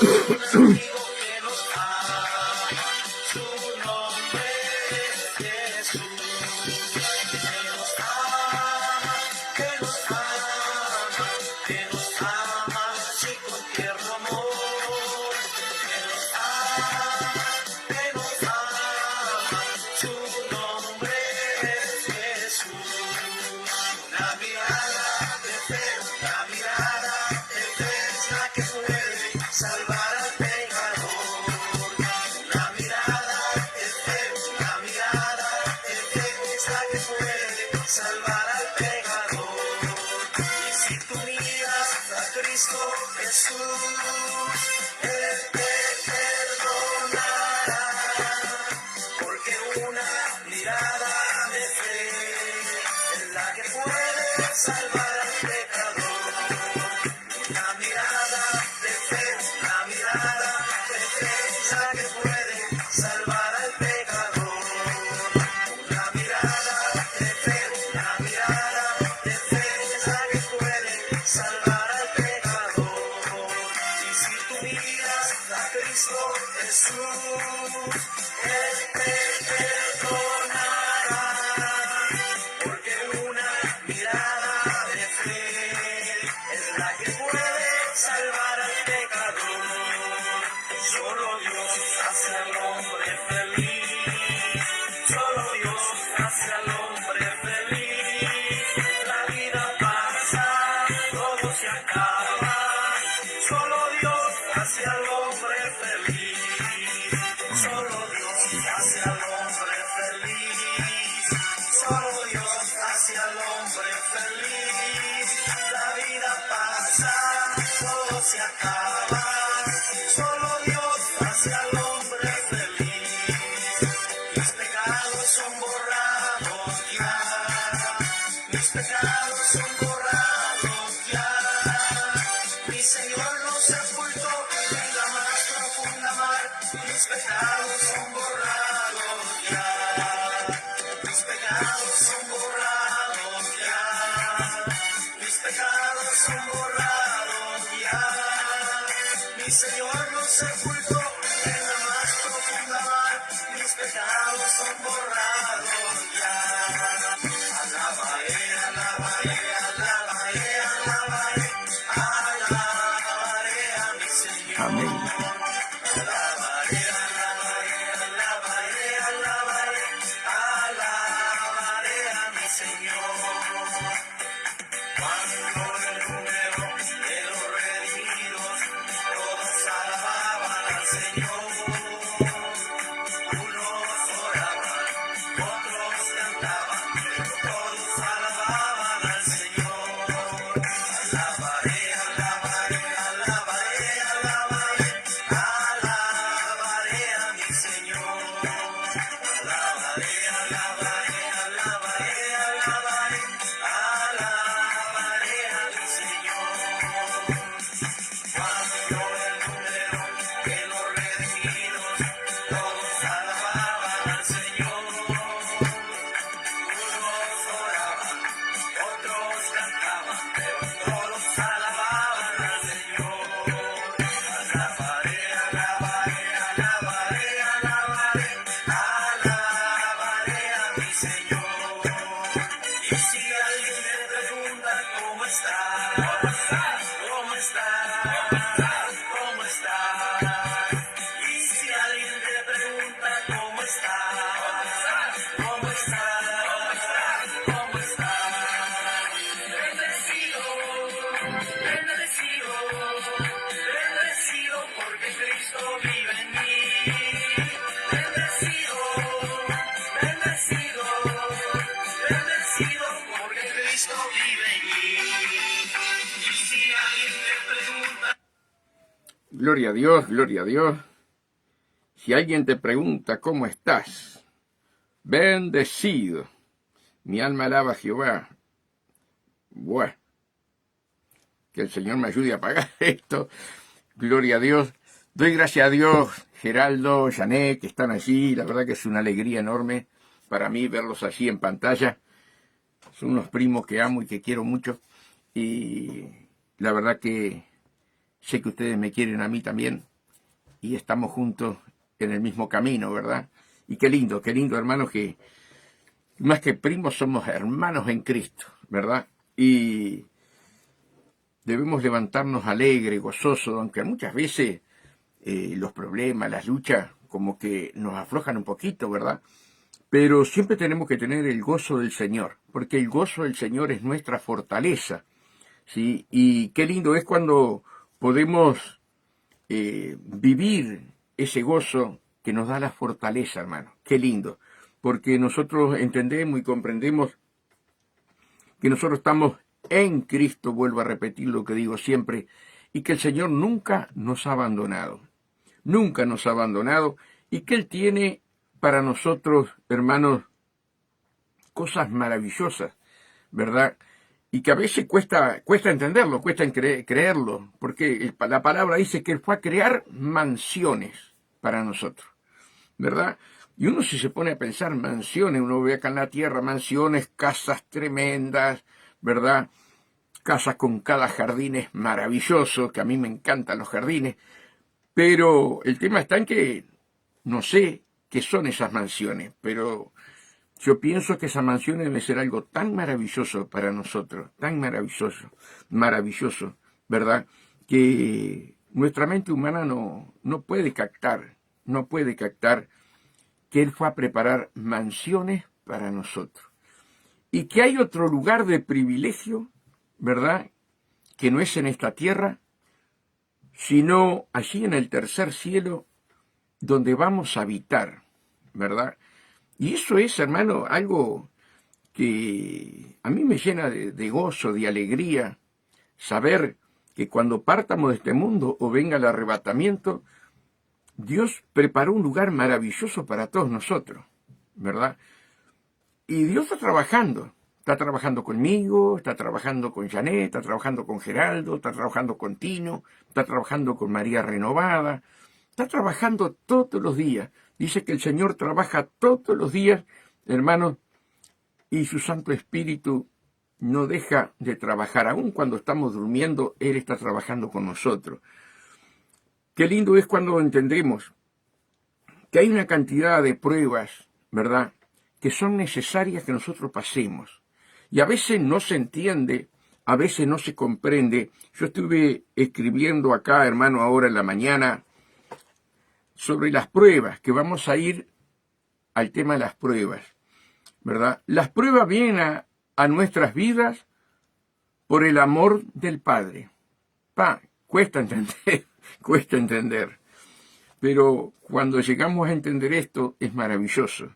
un amigo que nos ama, su nombre es Jesús, que nos ama, que nos ama, que nos ama, sí, con tierno amor, que nos ama, que nos ama, su nombre es Jesús. La mirada de fe, la mirada de fe es la que puede salvar al pecador. La mirada de fe, la mirada de fe es la que puede salvar al pecador. Y si tú miras a Cristo Jesús, Él te perdonará, porque una mirada de fe es la que puede salvar al pecador. La mirada de fe, la mirada de fe es la que puede salvar al pecador. La mirada de fe, la mirada de fe es la que puede salvar al pecador. Y si tú miras a Cristo Jesús, Él te perdonará, porque una mirada de fe es la que puede salvar al pecador. Solo Dios hace al hombre feliz, solo Dios hace al hombre feliz. La vida pasa, todo se acaba, solo Dios hace al hombre feliz, solo Dios hace al hombre feliz, solo Dios hace al hombre feliz. La vida pasa, todo se acaba, solo Dios hace al hombre feliz. Mis pecados son borrados ya, mis pecados son borrados ya. Mi Señor los sepultó en la más profunda mar, mis pecados son borrados ya, mis pecados son borrados ya, mis pecados son borrados ya. Mi Señor los sepultó en la más profunda mar, mis pecados son borrados ya. Alabaré, alabaré, alabaré, alabaré, alabaré a mi Señor. Amén. Alabaré, alabaré, alabaré, alabaré, alabaré a mi Señor. Cuando el número de los redimidos todos alababan al Señor, unos oraban, otros cantaban, pero todos alababan al Señor. Alabaré, alabaré, alabaré, alabaré, alabaré a mi Señor. Alabaré, alabaré, alabaré, alabaré, alabaré a mi Señor. Cuando el número de los redimidos todos alababan al Señor, unos oraban, otros cantaban, pero todos alababan al Señor. Alabaré, alabaré, alabaré, alabaré, alabaré a mi Señor. Y si alguien me pregunta cómo está, cómo está, cómo está, cómo está. Y si alguien te pregunta cómo está, cómo está, cómo está. Bendecido, bendecido, bendecido porque Cristo vive en mí. Bendecido, bendecido, bendecido porque Cristo vive en mí. Y si alguien te pregunta, Gloria a Dios, gloria a Dios. Si alguien te pregunta cómo estás, bendecido. Mi alma alaba a Jehová. Bueno, que el Señor me ayude a pagar esto. Gloria a Dios. Doy gracias a Dios, Geraldo, Janet, que están allí. La verdad que es una alegría enorme para mí verlos allí en pantalla. Son unos primos que amo y que quiero mucho. Y la verdad que sé que ustedes me quieren a mí también y estamos juntos en el mismo camino, ¿verdad? Y qué lindo, hermanos, que más que primos somos hermanos en Cristo, ¿verdad? Y debemos levantarnos alegres, gozosos, aunque muchas veces los problemas, las luchas, como que nos aflojan un poquito, ¿verdad? Pero siempre tenemos que tener el gozo del Señor, porque el gozo del Señor es nuestra fortaleza, ¿sí? Y qué lindo es cuando podemos vivir ese gozo que nos da la fortaleza, hermano. Qué lindo, porque nosotros entendemos y comprendemos que nosotros estamos en Cristo, vuelvo a repetir lo que digo siempre, y que el Señor nunca nos ha abandonado, y que Él tiene para nosotros, hermanos, cosas maravillosas, ¿verdad? Y que a veces cuesta entenderlo, cuesta creerlo, porque la palabra dice que Él fue a crear mansiones para nosotros, ¿verdad? Y uno si se pone a pensar mansiones, uno ve acá en la tierra mansiones, casas tremendas, ¿verdad? Casas con cada jardines maravillosos, que a mí me encantan los jardines, pero el tema está en que no sé qué son esas mansiones, pero yo pienso que esas mansiones deben ser algo tan maravilloso para nosotros, tan maravilloso, ¿verdad? Que nuestra mente humana no puede captar que Él fue a preparar mansiones para nosotros. Y que hay otro lugar de privilegio, ¿verdad? Que no es en esta tierra, sino allí en el tercer cielo, donde vamos a habitar, ¿verdad? Y eso es, hermano, algo que a mí me llena de gozo, de alegría, saber que cuando partamos de este mundo o venga el arrebatamiento, Dios preparó un lugar maravilloso para todos nosotros, ¿verdad? Y Dios está trabajando conmigo, está trabajando con Janet, está trabajando con Geraldo, está trabajando con Tino, está trabajando con María Renovada, está trabajando todos los días. Dice que el Señor trabaja todos los días, hermanos, y su Santo Espíritu no deja de trabajar. Aun cuando estamos durmiendo, Él está trabajando con nosotros. Qué lindo es cuando entendemos que hay una cantidad de pruebas, ¿verdad?, que son necesarias que nosotros pasemos. Y a veces no se entiende, a veces no se comprende. Yo estuve escribiendo acá, hermano, ahora en la mañana, sobre las pruebas, que vamos a ir al tema de las pruebas, ¿verdad? Las pruebas vienen a nuestras vidas por el amor del Padre. Cuesta entender. Pero cuando llegamos a entender esto, es maravilloso.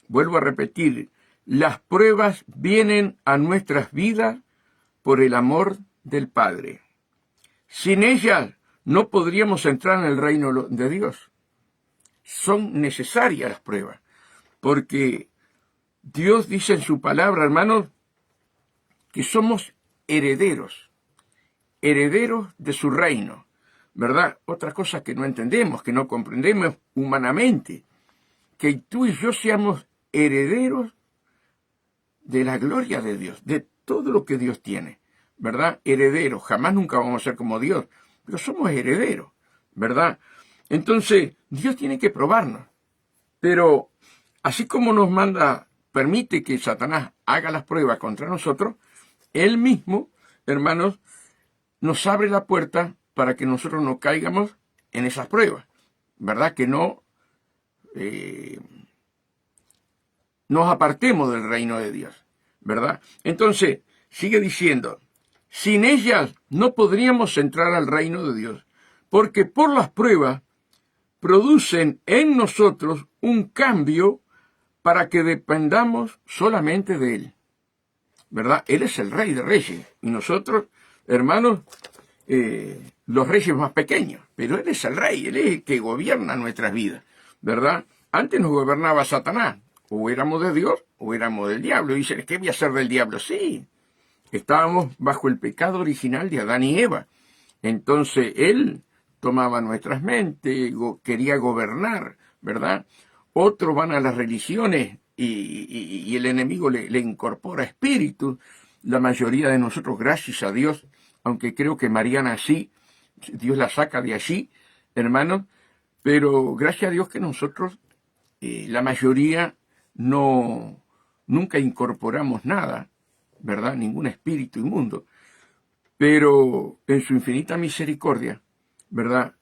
Vuelvo a repetir, las pruebas vienen a nuestras vidas por el amor del Padre. Sin ellas no podríamos entrar en el reino de Dios. Son necesarias las pruebas, porque Dios dice en su palabra, hermanos, que somos herederos de su reino, ¿verdad? Otra cosa que no entendemos, que no comprendemos humanamente, que tú y yo seamos herederos de la gloria de Dios, de todo lo que Dios tiene, ¿verdad? Herederos, jamás nunca vamos a ser como Dios, pero somos herederos, ¿verdad? Entonces, Dios tiene que probarnos, pero así como permite que Satanás haga las pruebas contra nosotros, Él mismo, hermanos, nos abre la puerta para que nosotros no caigamos en esas pruebas, ¿verdad? Que no nos apartemos del reino de Dios, ¿verdad? Entonces, sigue diciendo, sin ellas no podríamos entrar al reino de Dios, porque por las pruebas producen en nosotros un cambio para que dependamos solamente de Él, ¿verdad? Él es el Rey de Reyes, y nosotros, hermanos, los reyes más pequeños, pero Él es el Rey, Él es el que gobierna nuestras vidas, ¿verdad? Antes nos gobernaba Satanás, o éramos de Dios o éramos del diablo. Y dicen, ¿qué voy a hacer del diablo? Sí, estábamos bajo el pecado original de Adán y Eva. Entonces Él tomaba nuestras mentes, quería gobernar, ¿verdad? Otros van a las religiones y el enemigo le incorpora espíritus. La mayoría de nosotros, gracias a Dios, aunque creo que Mariana sí, Dios la saca de allí, hermanos, pero gracias a Dios que nosotros, la mayoría, nunca incorporamos nada, ¿verdad? Ningún espíritu inmundo. Pero en su infinita misericordia, ¿verdad?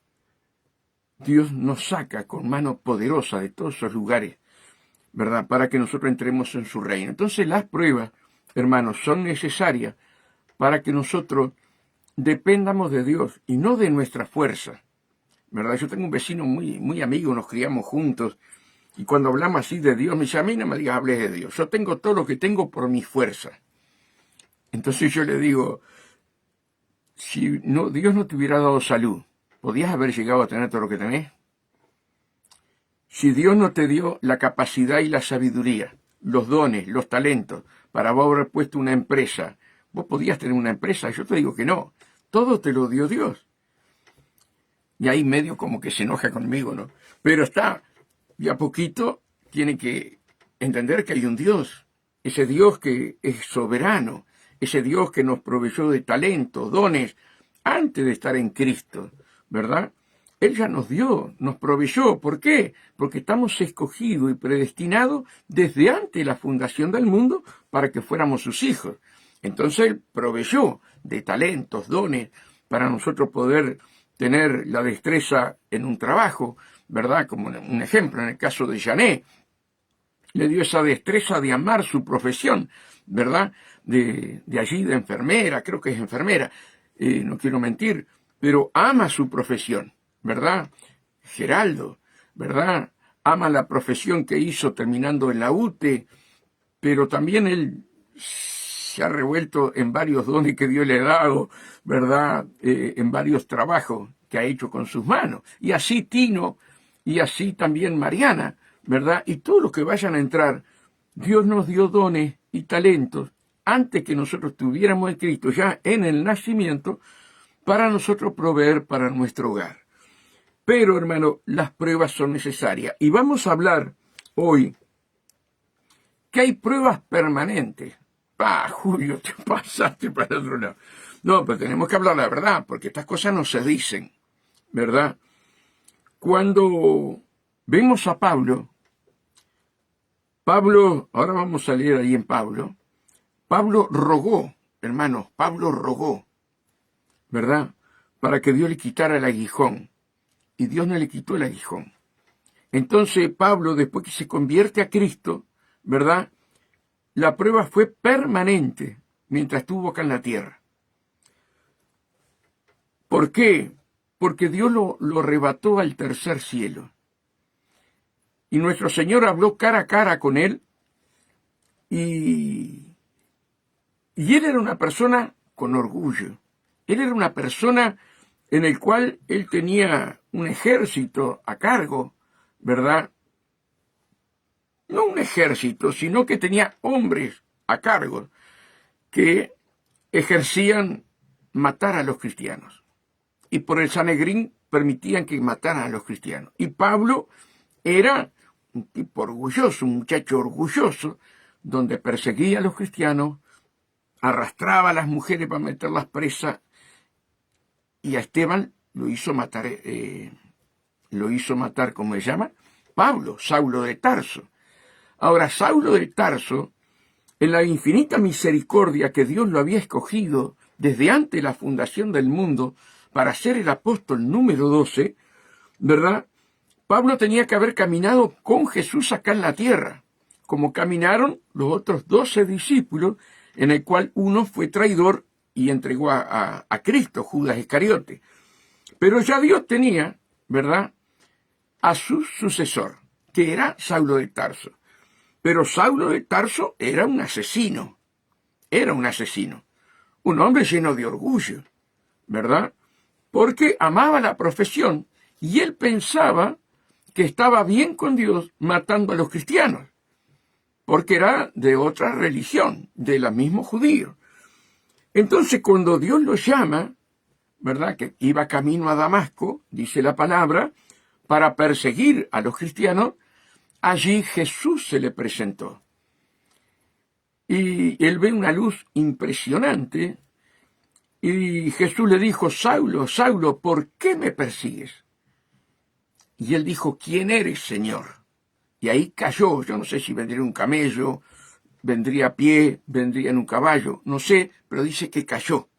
Dios nos saca con mano poderosa de todos esos lugares, ¿verdad? Para que nosotros entremos en su reino. Entonces las pruebas, hermanos, son necesarias para que nosotros dependamos de Dios y no de nuestra fuerza, ¿verdad? Yo tengo un vecino muy amigo, nos criamos juntos, y cuando hablamos así de Dios, me dice, a mí no me digas, hables de Dios. Yo tengo todo lo que tengo por mi fuerza. Entonces yo le digo, si Dios no te hubiera dado salud, ¿podías haber llegado a tener todo lo que tenés? Si Dios no te dio la capacidad y la sabiduría, los dones, los talentos, para vos haber puesto una empresa, ¿vos podías tener una empresa? Yo te digo que no. Todo te lo dio Dios. Y ahí medio como que se enoja conmigo, ¿no? Pero y a poquito tiene que entender que hay un Dios. Ese Dios que es soberano. Ese Dios que nos proveyó de talentos, dones, antes de estar en Cristo, ¿verdad? Él ya nos dio, nos proveyó. ¿Por qué? Porque estamos escogidos y predestinados desde antes de la fundación del mundo para que fuéramos sus hijos. Entonces Él proveyó de talentos, dones, para nosotros poder tener la destreza en un trabajo, ¿verdad? Como un ejemplo, en el caso de Janet, le dio esa destreza de amar su profesión, ¿verdad? De allí, de enfermera, creo que es enfermera, no quiero mentir, pero ama su profesión, ¿verdad? Geraldo, ¿verdad? Ama la profesión que hizo terminando en la UTE, pero también él se ha revuelto en varios dones que Dios le ha dado, ¿verdad? En varios trabajos que ha hecho con sus manos. Y así Tino, y así también Mariana, ¿verdad? Y todos los que vayan a entrar, Dios nos dio dones y talentos antes que nosotros tuviéramos en Cristo, ya en el nacimiento, para nosotros proveer para nuestro hogar. Pero, hermano, las pruebas son necesarias. Y vamos a hablar hoy que hay pruebas permanentes. Julio, te pasaste para el otro lado. No, pero tenemos que hablar la verdad, porque estas cosas no se dicen, ¿verdad? Cuando vemos a Pablo, ahora vamos a leer ahí en Pablo rogó, hermanos, Pablo rogó, ¿verdad? Para que Dios le quitara el aguijón. Y Dios no le quitó el aguijón. Entonces Pablo, después que se convierte a Cristo, ¿verdad? La prueba fue permanente mientras estuvo acá en la tierra. ¿Por qué? Porque Dios lo arrebató al tercer cielo. Y nuestro Señor habló cara a cara con él. Y él era una persona con orgullo. Él era una persona en el cual él tenía un ejército a cargo, ¿verdad? No un ejército, sino que tenía hombres a cargo que ejercían matar a los cristianos. Y por el Sanedrín permitían que mataran a los cristianos. Y Pablo era un tipo orgulloso, un muchacho orgulloso, donde perseguía a los cristianos, arrastraba a las mujeres para meterlas presas, y a Esteban lo hizo matar, ¿cómo se llama? Pablo, Saulo de Tarso. Ahora, Saulo de Tarso, en la infinita misericordia que Dios lo había escogido desde antes de la fundación del mundo para ser el apóstol número 12, ¿verdad? Pablo tenía que haber caminado con Jesús acá en la tierra, como caminaron los otros 12 discípulos, en el cual uno fue traidor y entregó a Cristo, Judas Iscariote. Pero ya Dios tenía, ¿verdad?, a su sucesor, que era Saulo de Tarso. Pero Saulo de Tarso era un asesino, un hombre lleno de orgullo, ¿verdad? Porque amaba la profesión y él pensaba que estaba bien con Dios matando a los cristianos, porque era de otra religión, de los mismos judíos. Entonces, cuando Dios lo llama, ¿verdad?, que iba camino a Damasco, dice la palabra, para perseguir a los cristianos, allí Jesús se le presentó. Y él ve una luz impresionante Y Jesús le dijo, Saulo, Saulo, ¿por qué me persigues? Y él dijo, ¿quién eres, Señor? Y ahí cayó. Yo no sé si vendría en un camello, vendría a pie, vendría en un caballo, no sé, pero dice que cayó,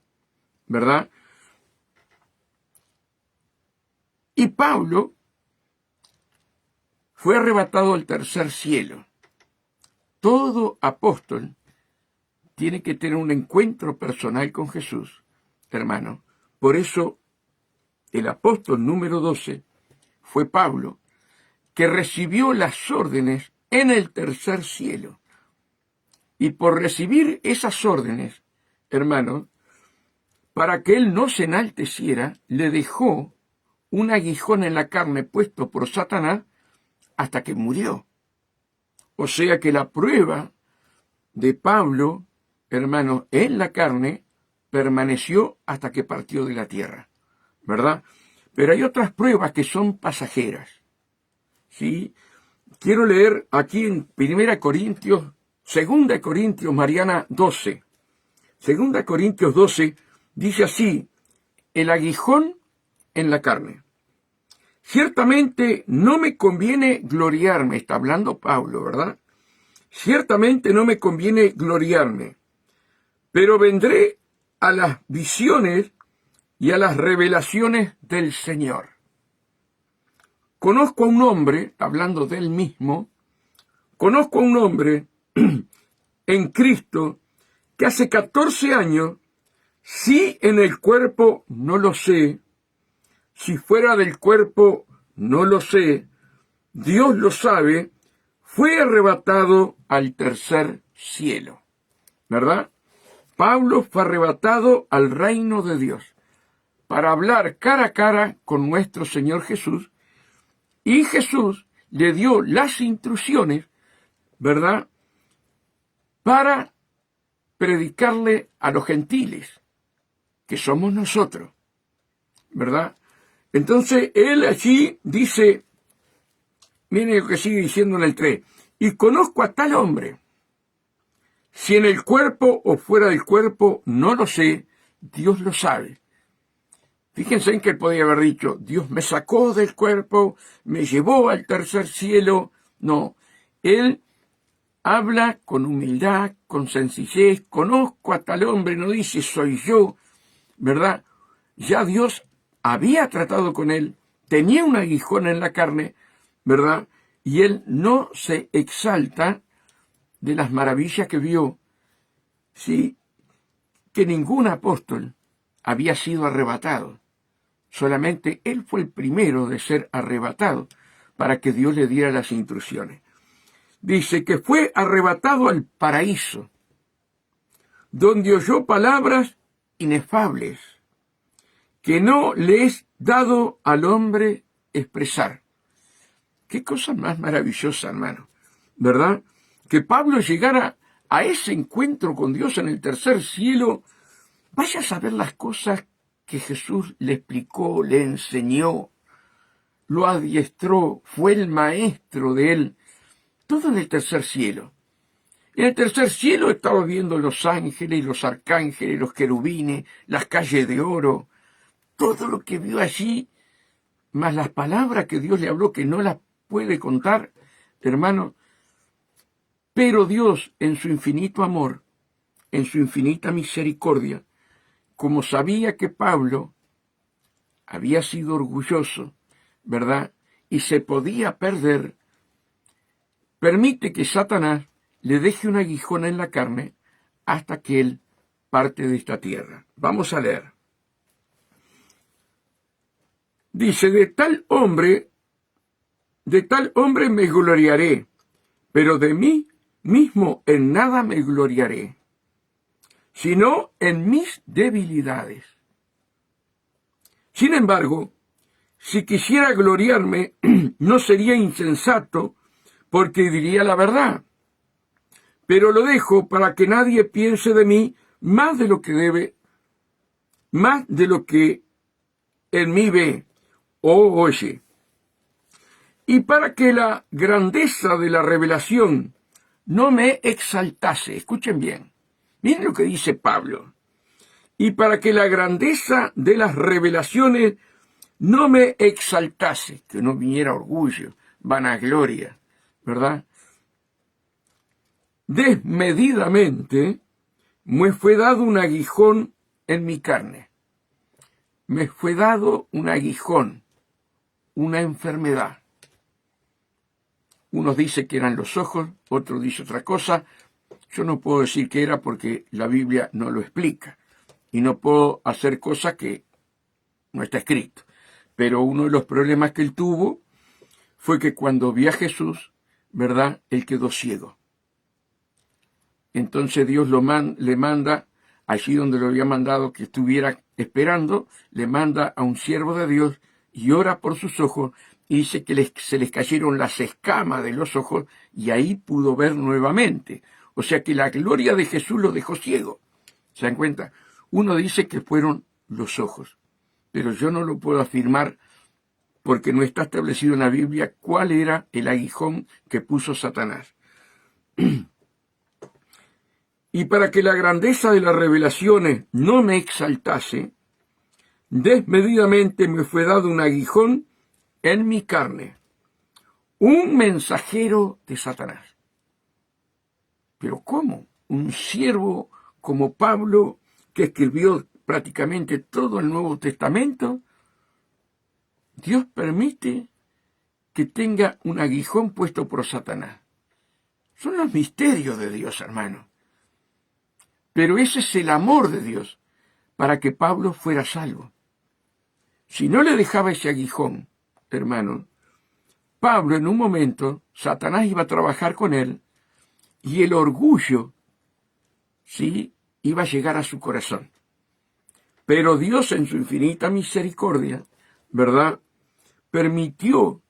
¿verdad? Y Pablo fue arrebatado al tercer cielo. Todo apóstol tiene que tener un encuentro personal con Jesús, hermano. Por eso el apóstol número 12 fue Pablo, que recibió las órdenes en el tercer cielo. Y por recibir esas órdenes, hermano, para que él no se enalteciera, le dejó un aguijón en la carne puesto por Satanás hasta que murió. O sea que la prueba de Pablo, hermano, en la carne, permaneció hasta que partió de la tierra, ¿verdad? Pero hay otras pruebas que son pasajeras, ¿sí? Quiero leer aquí en 2 Corintios, Mariana 12. 2 Corintios 12 dice así, el aguijón en la carne. Ciertamente no me conviene gloriarme, está hablando Pablo, ¿verdad? Ciertamente no me conviene gloriarme, pero vendré a las visiones y a las revelaciones del Señor. Conozco a un hombre, hablando de él mismo, conozco a un hombre en Cristo que hace 14 años, si en el cuerpo no lo sé, si fuera del cuerpo no lo sé, Dios lo sabe, fue arrebatado al tercer cielo, ¿verdad? Pablo fue arrebatado al reino de Dios para hablar cara a cara con nuestro Señor Jesús, y Jesús le dio las instrucciones, ¿verdad?, para predicarle a los gentiles, que somos nosotros, ¿verdad? Entonces, él allí dice, miren lo que sigue diciendo en el 3, y conozco a tal hombre, si en el cuerpo o fuera del cuerpo, no lo sé, Dios lo sabe. Fíjense en que él podía haber dicho, Dios me sacó del cuerpo, me llevó al tercer cielo. No, él habla con humildad, con sencillez, conozco a tal hombre, no dice soy yo, ¿verdad? Ya Dios había tratado con él, tenía un aguijón en la carne, ¿verdad? Y él no se exalta de las maravillas que vio, sí, que ningún apóstol había sido arrebatado. Solamente él fue el primero de ser arrebatado para que Dios le diera las instrucciones. Dice que fue arrebatado al paraíso, donde oyó palabras inefables que no le es dado al hombre expresar. Qué cosa más maravillosa, hermano, ¿verdad? Que Pablo llegara a ese encuentro con Dios en el tercer cielo. Vaya a saber las cosas que Jesús le explicó, le enseñó, lo adiestró, fue el maestro de él. Todo en el tercer cielo. En el tercer cielo estaba viendo los ángeles, los arcángeles, los querubines, las calles de oro, todo lo que vio allí, más las palabras que Dios le habló que no las puede contar, hermano. Pero Dios, en su infinito amor, en su infinita misericordia, como sabía que Pablo había sido orgulloso, ¿verdad?, y se podía perder, permite que Satanás le deje un aguijón en la carne hasta que él parte de esta tierra. Vamos a leer. Dice, de tal hombre me gloriaré, pero de mí mismo en nada me gloriaré, sino en mis debilidades. Sin embargo, si quisiera gloriarme, no sería insensato, porque diría la verdad. Pero lo dejo para que nadie piense de mí más de lo que debe, más de lo que en mí ve o oye. Y para que la grandeza de la revelación no me exaltase, escuchen bien, miren lo que dice Pablo, y para que la grandeza de las revelaciones no me exaltase, que no viniera orgullo, vanagloria, ¿verdad? Desmedidamente me fue dado un aguijón en mi carne. Me fue dado un aguijón, una enfermedad. Unos dicen que eran los ojos, otros dicen otra cosa. Yo no puedo decir qué era porque la Biblia no lo explica. Y no puedo hacer cosas que no está escrito. Pero uno de los problemas que él tuvo fue que cuando vio a Jesús, ¿verdad?, él quedó ciego. Entonces Dios le manda, allí donde lo había mandado que estuviera esperando, le manda a un siervo de Dios y ora por sus ojos y dice que se les cayeron las escamas de los ojos y ahí pudo ver nuevamente. O sea que la gloria de Jesús lo dejó ciego. ¿Se dan cuenta? Uno dice que fueron los ojos, pero yo no lo puedo afirmar porque no está establecido en la Biblia cuál era el aguijón que puso Satanás. Y para que la grandeza de las revelaciones no me exaltase, desmedidamente me fue dado un aguijón en mi carne, un mensajero de Satanás. ¿Pero cómo? Un siervo como Pablo, que escribió prácticamente todo el Nuevo Testamento, Dios permite que tenga un aguijón puesto por Satanás. Son los misterios de Dios, hermano. Pero ese es el amor de Dios para que Pablo fuera salvo. Si no le dejaba ese aguijón, hermano, Pablo en un momento, Satanás iba a trabajar con él y el orgullo, sí, iba a llegar a su corazón. Pero Dios en su infinita misericordia, ¿verdad?, permitió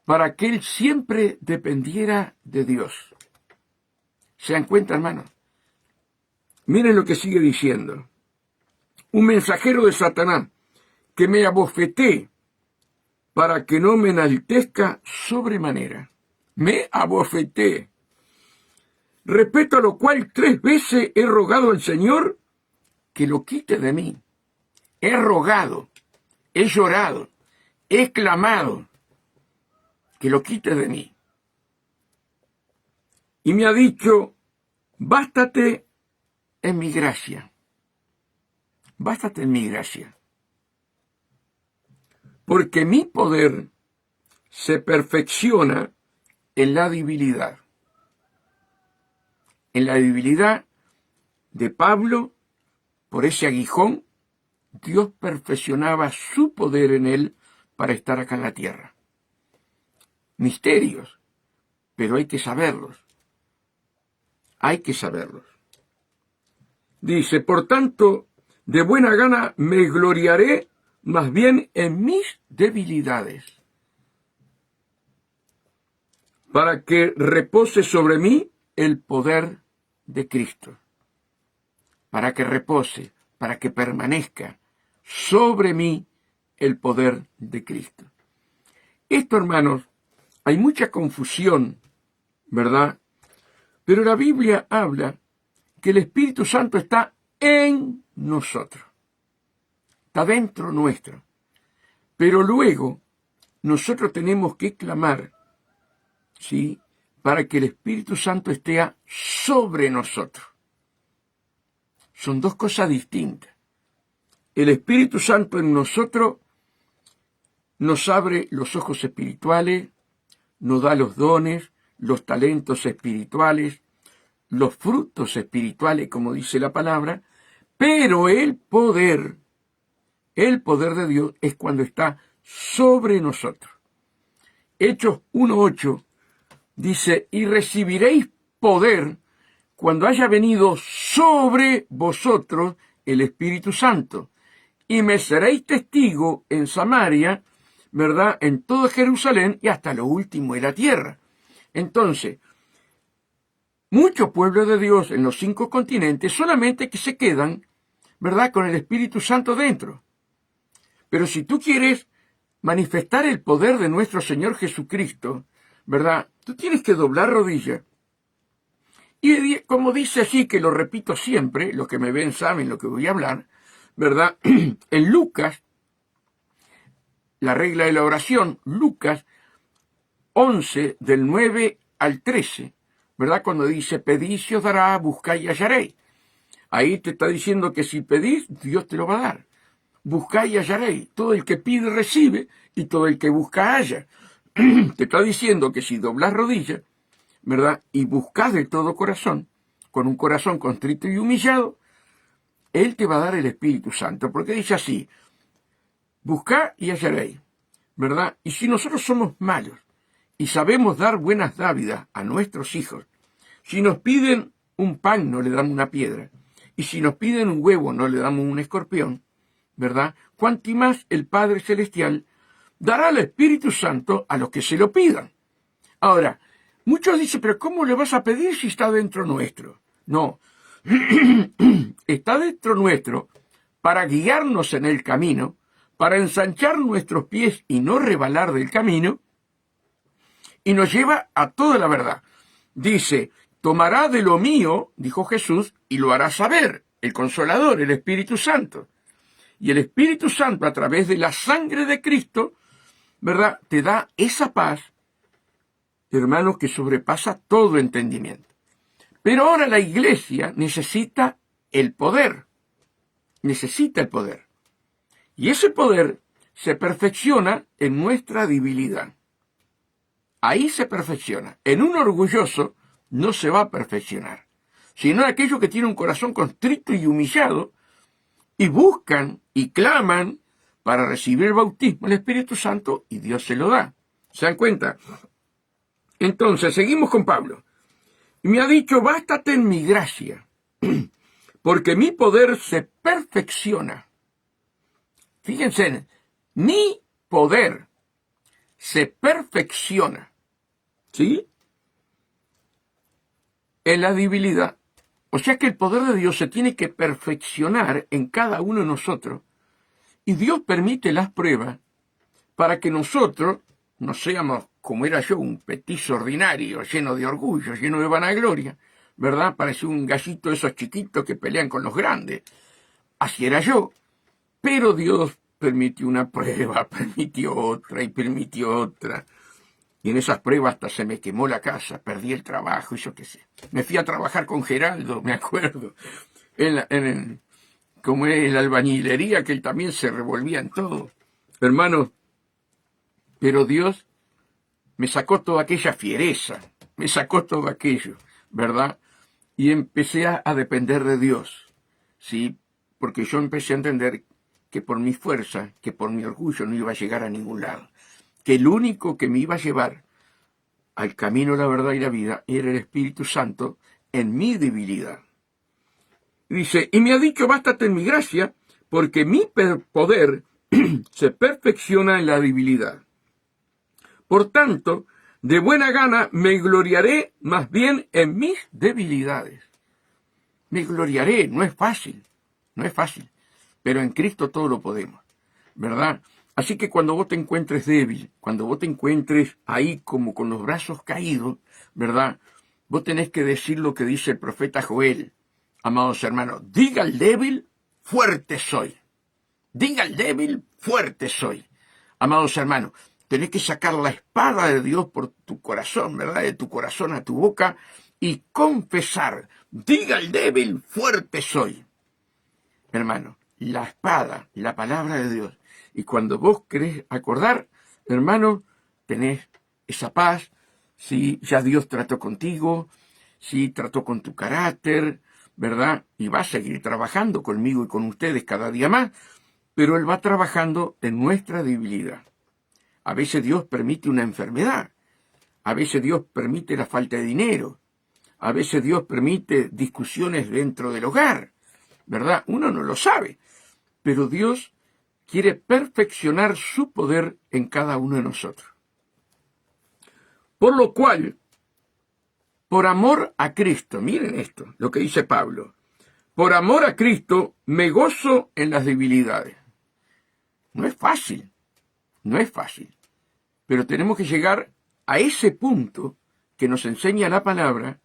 para que él siempre dependiera de Dios. ¿Se dan cuenta, hermano? Miren lo que sigue diciendo. Un mensajero de Satanás que me abofeté para que no me enaltezca sobremanera. Me abofeté. Respecto a lo cual 3 veces he rogado al Señor que lo quite de mí. He rogado, he llorado, he clamado que lo quite de mí. Y me ha dicho, bástate en mi gracia. Bástate en mi gracia. Porque mi poder se perfecciona en la debilidad. En la debilidad de Pablo, por ese aguijón, Dios perfeccionaba su poder en él para estar acá en la tierra. Misterios, pero hay que saberlos. Hay que saberlos. Dice, por tanto, de buena gana me gloriaré más bien en mis debilidades, para que repose sobre mí el poder de Cristo. Para que repose, para que permanezca sobre mí el poder de Cristo. Esto, hermanos, hay mucha confusión, ¿verdad? Pero la Biblia habla que el Espíritu Santo está en nosotros. Está dentro nuestro. Pero luego nosotros tenemos que clamar, ¿sí?, para que el Espíritu Santo esté sobre nosotros. Son dos cosas distintas. El Espíritu Santo en nosotros nos abre los ojos espirituales, nos da los dones, los talentos espirituales, los frutos espirituales, como dice la palabra, pero el poder de Dios es cuando está sobre nosotros. Hechos 1:8 dice, y recibiréis poder cuando haya venido sobre vosotros el Espíritu Santo, y me seréis testigo en Samaria, ¿verdad?, en todo Jerusalén y hasta lo último de la tierra. Entonces, muchos pueblos de Dios en los 5 continentes solamente que se quedan, ¿verdad?, con el Espíritu Santo dentro. Pero si tú quieres manifestar el poder de nuestro Señor Jesucristo, ¿verdad?, tú tienes que doblar rodilla. Y como dice allí, que lo repito siempre, los que me ven saben lo que voy a hablar, ¿verdad? En Lucas, la regla de la oración, Lucas 11, del 9 al 13, ¿verdad? Cuando dice, pedís se os dará, buscáis y hallaréis. Ahí te está diciendo que si pedís, Dios te lo va a dar. Buscáis y hallaréis. Todo el que pide, recibe, y todo el que busca, halla. Te está diciendo que si doblás rodillas, ¿verdad? Y buscas de todo corazón, con un corazón contrito y humillado, Él te va a dar el Espíritu Santo. Porque dice así, buscad y hallaréis, ¿verdad? Y si nosotros somos malos y sabemos dar buenas dávidas a nuestros hijos, si nos piden un pan, no le damos una piedra, y si nos piden un huevo, no le damos un escorpión, ¿verdad? Cuanto más el Padre Celestial dará el Espíritu Santo a los que se lo pidan. Ahora, muchos dicen, pero ¿cómo le vas a pedir si está dentro nuestro? No, está dentro nuestro para guiarnos en el camino, para ensanchar nuestros pies y no rebalar del camino, y nos lleva a toda la verdad. Dice, tomará de lo mío, dijo Jesús, y lo hará saber, el Consolador, el Espíritu Santo. Y el Espíritu Santo, a través de la sangre de Cristo, ¿verdad?, te da esa paz, hermanos, que sobrepasa todo entendimiento. Pero ahora la iglesia necesita el poder. Necesita el poder. Y ese poder se perfecciona en nuestra debilidad. Ahí se perfecciona. En un orgulloso no se va a perfeccionar, sino aquellos que tienen un corazón constricto y humillado y buscan y claman para recibir el bautismo del Espíritu Santo y Dios se lo da. ¿Se dan cuenta? Entonces, seguimos con Pablo. Y me ha dicho, bástate en mi gracia, porque mi poder se perfecciona. Fíjense, mi poder se perfecciona, ¿sí?, en la debilidad. O sea que el poder de Dios se tiene que perfeccionar en cada uno de nosotros. Y Dios permite las pruebas para que nosotros no seamos, como era yo, un petizo ordinario, lleno de orgullo, lleno de vanagloria, ¿verdad? Parecía un gallito de esos chiquitos que pelean con los grandes. Así era yo. Pero Dios permitió una prueba, permitió otra y permitió otra. Y en esas pruebas hasta se me quemó la casa, perdí el trabajo, y yo qué sé. Me fui a trabajar con Geraldo, me acuerdo, como en la albañilería, que él también se revolvía en todo. Hermanos, pero Dios me sacó toda aquella fiereza, me sacó todo aquello, ¿verdad? Y empecé a depender de Dios, ¿sí? Porque yo empecé a entender que por mi fuerza, que por mi orgullo no iba a llegar a ningún lado. Que el único que me iba a llevar al camino, la verdad y la vida era el Espíritu Santo en mi debilidad. Dice, y me ha dicho, bástate en mi gracia, porque mi poder se perfecciona en la debilidad. Por tanto, de buena gana me gloriaré más bien en mis debilidades. Me gloriaré, no es fácil, pero en Cristo todo lo podemos, ¿verdad? Así que cuando vos te encuentres débil, cuando vos te encuentres ahí como con los brazos caídos, ¿verdad?, vos tenés que decir lo que dice el profeta Joel. Amados hermanos, diga al débil, fuerte soy. Diga al débil, fuerte soy. Amados hermanos, tenés que sacar la espada de Dios por tu corazón, ¿verdad?, de tu corazón a tu boca, y confesar. Diga al débil, fuerte soy. Hermano, la espada, la palabra de Dios. Y cuando vos querés acordar, hermano, tenés esa paz, ¿sí? Ya Dios trató contigo, ¿sí? Trató con tu carácter, ¿verdad? Y va a seguir trabajando conmigo y con ustedes cada día más, pero Él va trabajando en nuestra debilidad. A veces Dios permite una enfermedad, a veces Dios permite la falta de dinero, a veces Dios permite discusiones dentro del hogar, ¿verdad? Uno no lo sabe, pero Dios quiere perfeccionar su poder en cada uno de nosotros. Por lo cual, por amor a Cristo, miren esto, lo que dice Pablo, por amor a Cristo me gozo en las debilidades. No es fácil, pero tenemos que llegar a ese punto que nos enseña la palabra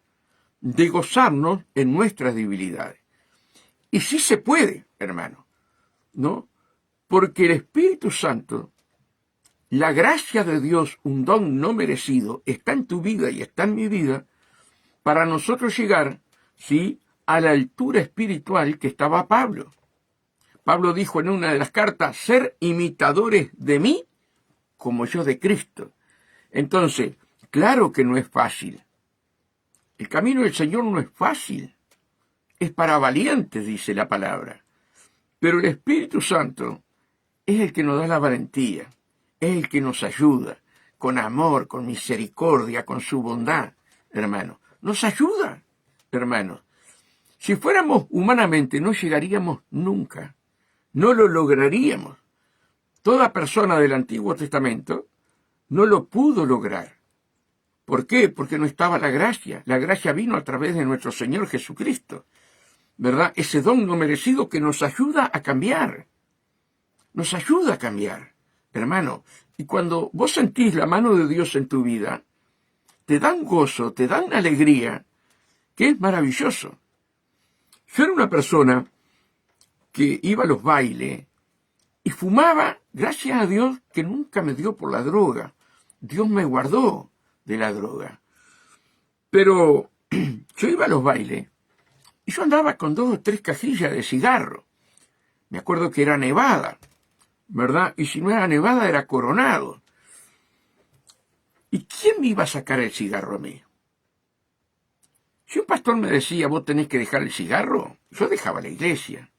de gozarnos en nuestras debilidades. Y sí se puede, hermano. ¿no? Porque el Espíritu Santo, la gracia de Dios, un don no merecido, está en tu vida y está en mi vida, para nosotros llegar, ¿sí?, a la altura espiritual que estaba Pablo. Pablo dijo en una de las cartas, ser imitadores de mí como yo de Cristo. Entonces, claro que no es fácil. El camino del Señor no es fácil. Es para valientes, dice la palabra. Pero el Espíritu Santo es el que nos da la valentía, es el que nos ayuda, con amor, con misericordia, con su bondad, hermano. Nos ayuda, hermano. Si fuéramos humanamente, no llegaríamos nunca. No lo lograríamos. Toda persona del Antiguo Testamento no lo pudo lograr. ¿Por qué? Porque no estaba la gracia. La gracia vino a través de nuestro Señor Jesucristo, ¿verdad? Ese don no merecido que nos ayuda a cambiar. Nos ayuda a cambiar, hermano. Y cuando vos sentís la mano de Dios en tu vida, te dan gozo, te dan alegría, que es maravilloso. Yo era una persona que iba a los bailes y fumaba, gracias a Dios, que nunca me dio por la droga. Dios me guardó de la droga. Pero yo iba a los bailes y yo andaba con 2 o 3 cajillas de cigarro. Me acuerdo que era Nevada, ¿verdad? Y si no era Nevada, era Coronado. ¿Y quién me iba a sacar el cigarro a mí? Si un pastor me decía, vos tenés que dejar el cigarro, yo dejaba la iglesia.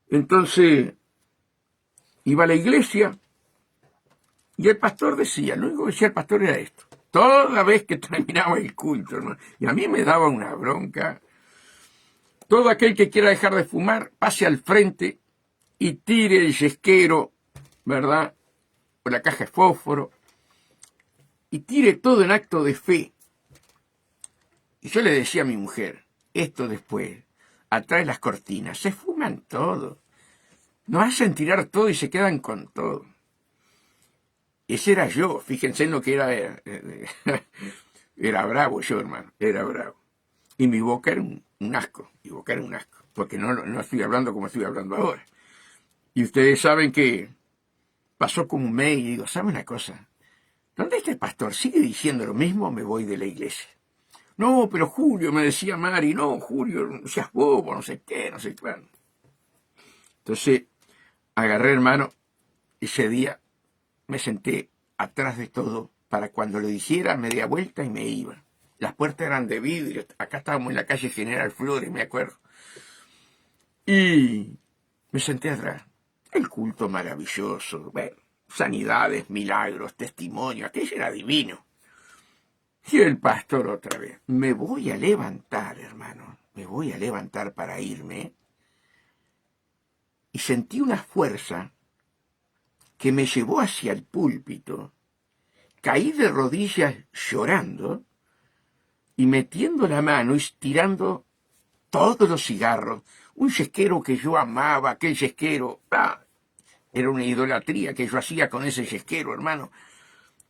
Entonces, iba a la iglesia y el pastor decía, lo único que decía el pastor era esto. Toda vez que terminaba el culto, ¿no? Y a mí me daba una bronca. Todo aquel que quiera dejar de fumar, pase al frente y tire el yesquero, ¿verdad? O la caja de fósforo. Y tire todo en acto de fe. Y yo le decía a mi mujer, esto después, atrás de las cortinas, se fuman todo. Nos hacen tirar todo y se quedan con todo. Ese era yo, fíjense en lo que era. Era bravo yo, hermano, era bravo. Y mi boca era un asco, mi boca era un asco, porque no estoy hablando como estoy hablando ahora. Y ustedes saben que pasó como un mes y digo, ¿sabe una cosa? ¿Dónde está el pastor? ¿Sigue diciendo lo mismo? Me voy de la iglesia. No, pero Julio, me decía Mari, no, Julio, no seas bobo, no sé qué, no sé cuándo. Entonces, agarré, hermano, ese día me senté atrás de todo para cuando lo dijera me di vuelta y me iba. Las puertas eran de vidrio, acá estábamos en la calle General Flores, me acuerdo. Y me senté atrás. El culto maravilloso, bueno, sanidades, milagros, testimonio, aquello era divino. Y el pastor otra vez, me voy a levantar, hermano, me voy a levantar para irme. Y sentí una fuerza que me llevó hacia el púlpito. Caí de rodillas llorando y metiendo la mano y tirando todos los cigarros. Un yesquero que yo amaba, aquel yesquero, era una idolatría que yo hacía con ese yesquero, hermano.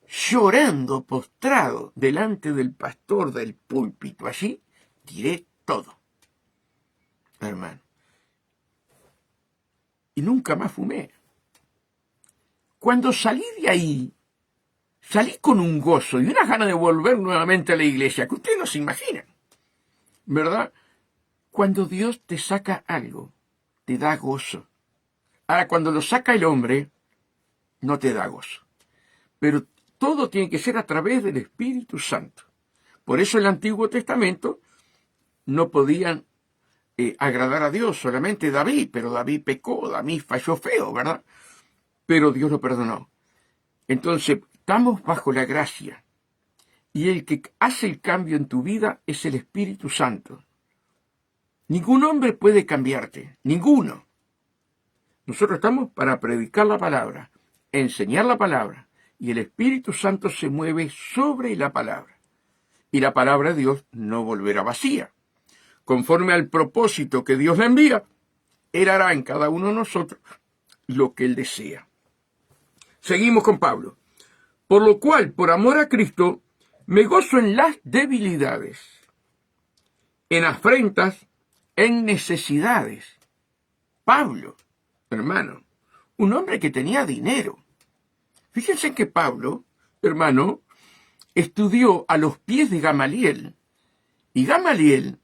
Llorando, postrado, delante del pastor del púlpito, allí, tiré todo, hermano. Y nunca más fumé. Cuando salí de ahí, salí con un gozo y unas ganas de volver nuevamente a la iglesia, que ustedes no se imaginan, ¿verdad? Cuando Dios te saca algo, te da gozo. Ahora, cuando lo saca el hombre, no te da gozo. Pero todo tiene que ser a través del Espíritu Santo. Por eso el Antiguo Testamento no podían agradar a Dios, solamente David, pero David pecó, David falló feo, ¿verdad? Pero Dios lo perdonó. Entonces, estamos bajo la gracia. Y el que hace el cambio en tu vida es el Espíritu Santo. Ningún hombre puede cambiarte, ninguno. Nosotros estamos para predicar la palabra, enseñar la palabra, y el Espíritu Santo se mueve sobre la palabra. Y la palabra de Dios no volverá vacía. Conforme al propósito que Dios le envía, Él hará en cada uno de nosotros lo que Él desea. Seguimos con Pablo. Por lo cual, por amor a Cristo, me gozo en las debilidades, en afrentas, en necesidades, Pablo, hermano, un hombre que tenía dinero. Fíjense que Pablo, hermano, estudió a los pies de Gamaliel. Y Gamaliel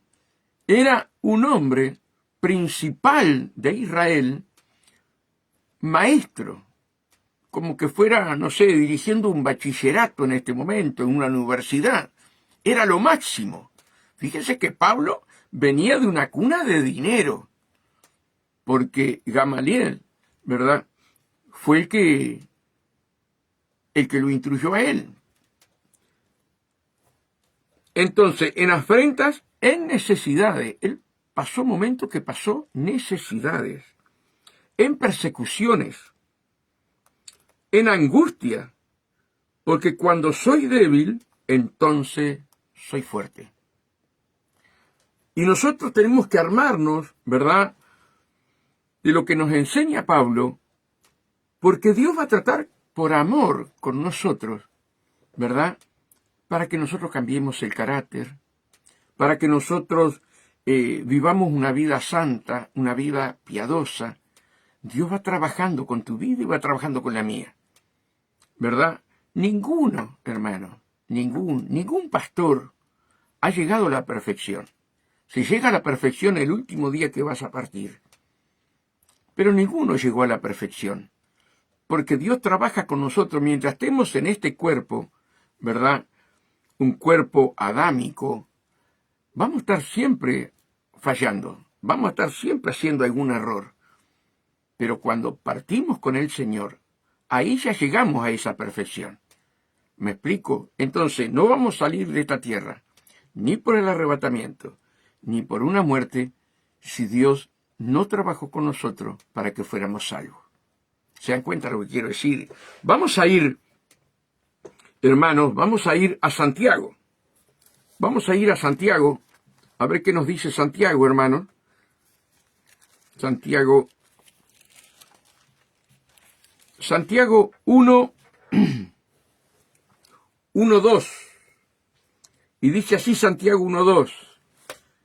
era un hombre principal de Israel, maestro, como que fuera, no sé, dirigiendo un bachillerato en este momento, en una universidad. Era lo máximo. Fíjense que Pablo venía de una cuna de dinero, porque Gamaliel, ¿verdad?, fue el que lo instruyó a él. Entonces, en afrentas, en necesidades, él pasó momentos que pasó necesidades, en persecuciones, en angustia, porque cuando soy débil, entonces soy fuerte. Y nosotros tenemos que armarnos, ¿verdad?, de lo que nos enseña Pablo, porque Dios va a tratar por amor con nosotros, ¿verdad?, para que nosotros cambiemos el carácter, para que nosotros vivamos una vida santa, una vida piadosa. Dios va trabajando con tu vida y va trabajando con la mía, ¿verdad? Ninguno, hermano, ningún pastor ha llegado a la perfección. Se llega a la perfección el último día que vas a partir. Pero ninguno llegó a la perfección, porque Dios trabaja con nosotros mientras estemos en este cuerpo, ¿verdad?, un cuerpo adámico. Vamos a estar siempre fallando, vamos a estar siempre haciendo algún error. Pero cuando partimos con el Señor, ahí ya llegamos a esa perfección. ¿Me explico? Entonces, no vamos a salir de esta tierra, ni por el arrebatamiento, ni por una muerte, si Dios no trabajó con nosotros para que fuéramos salvos. ¿Se dan cuenta lo que quiero decir? Vamos a ir, hermanos, vamos a ir a Santiago. Vamos a ir a Santiago, a ver qué nos dice Santiago, hermanos. Santiago 1, 1:2. Y dice así Santiago 1:2.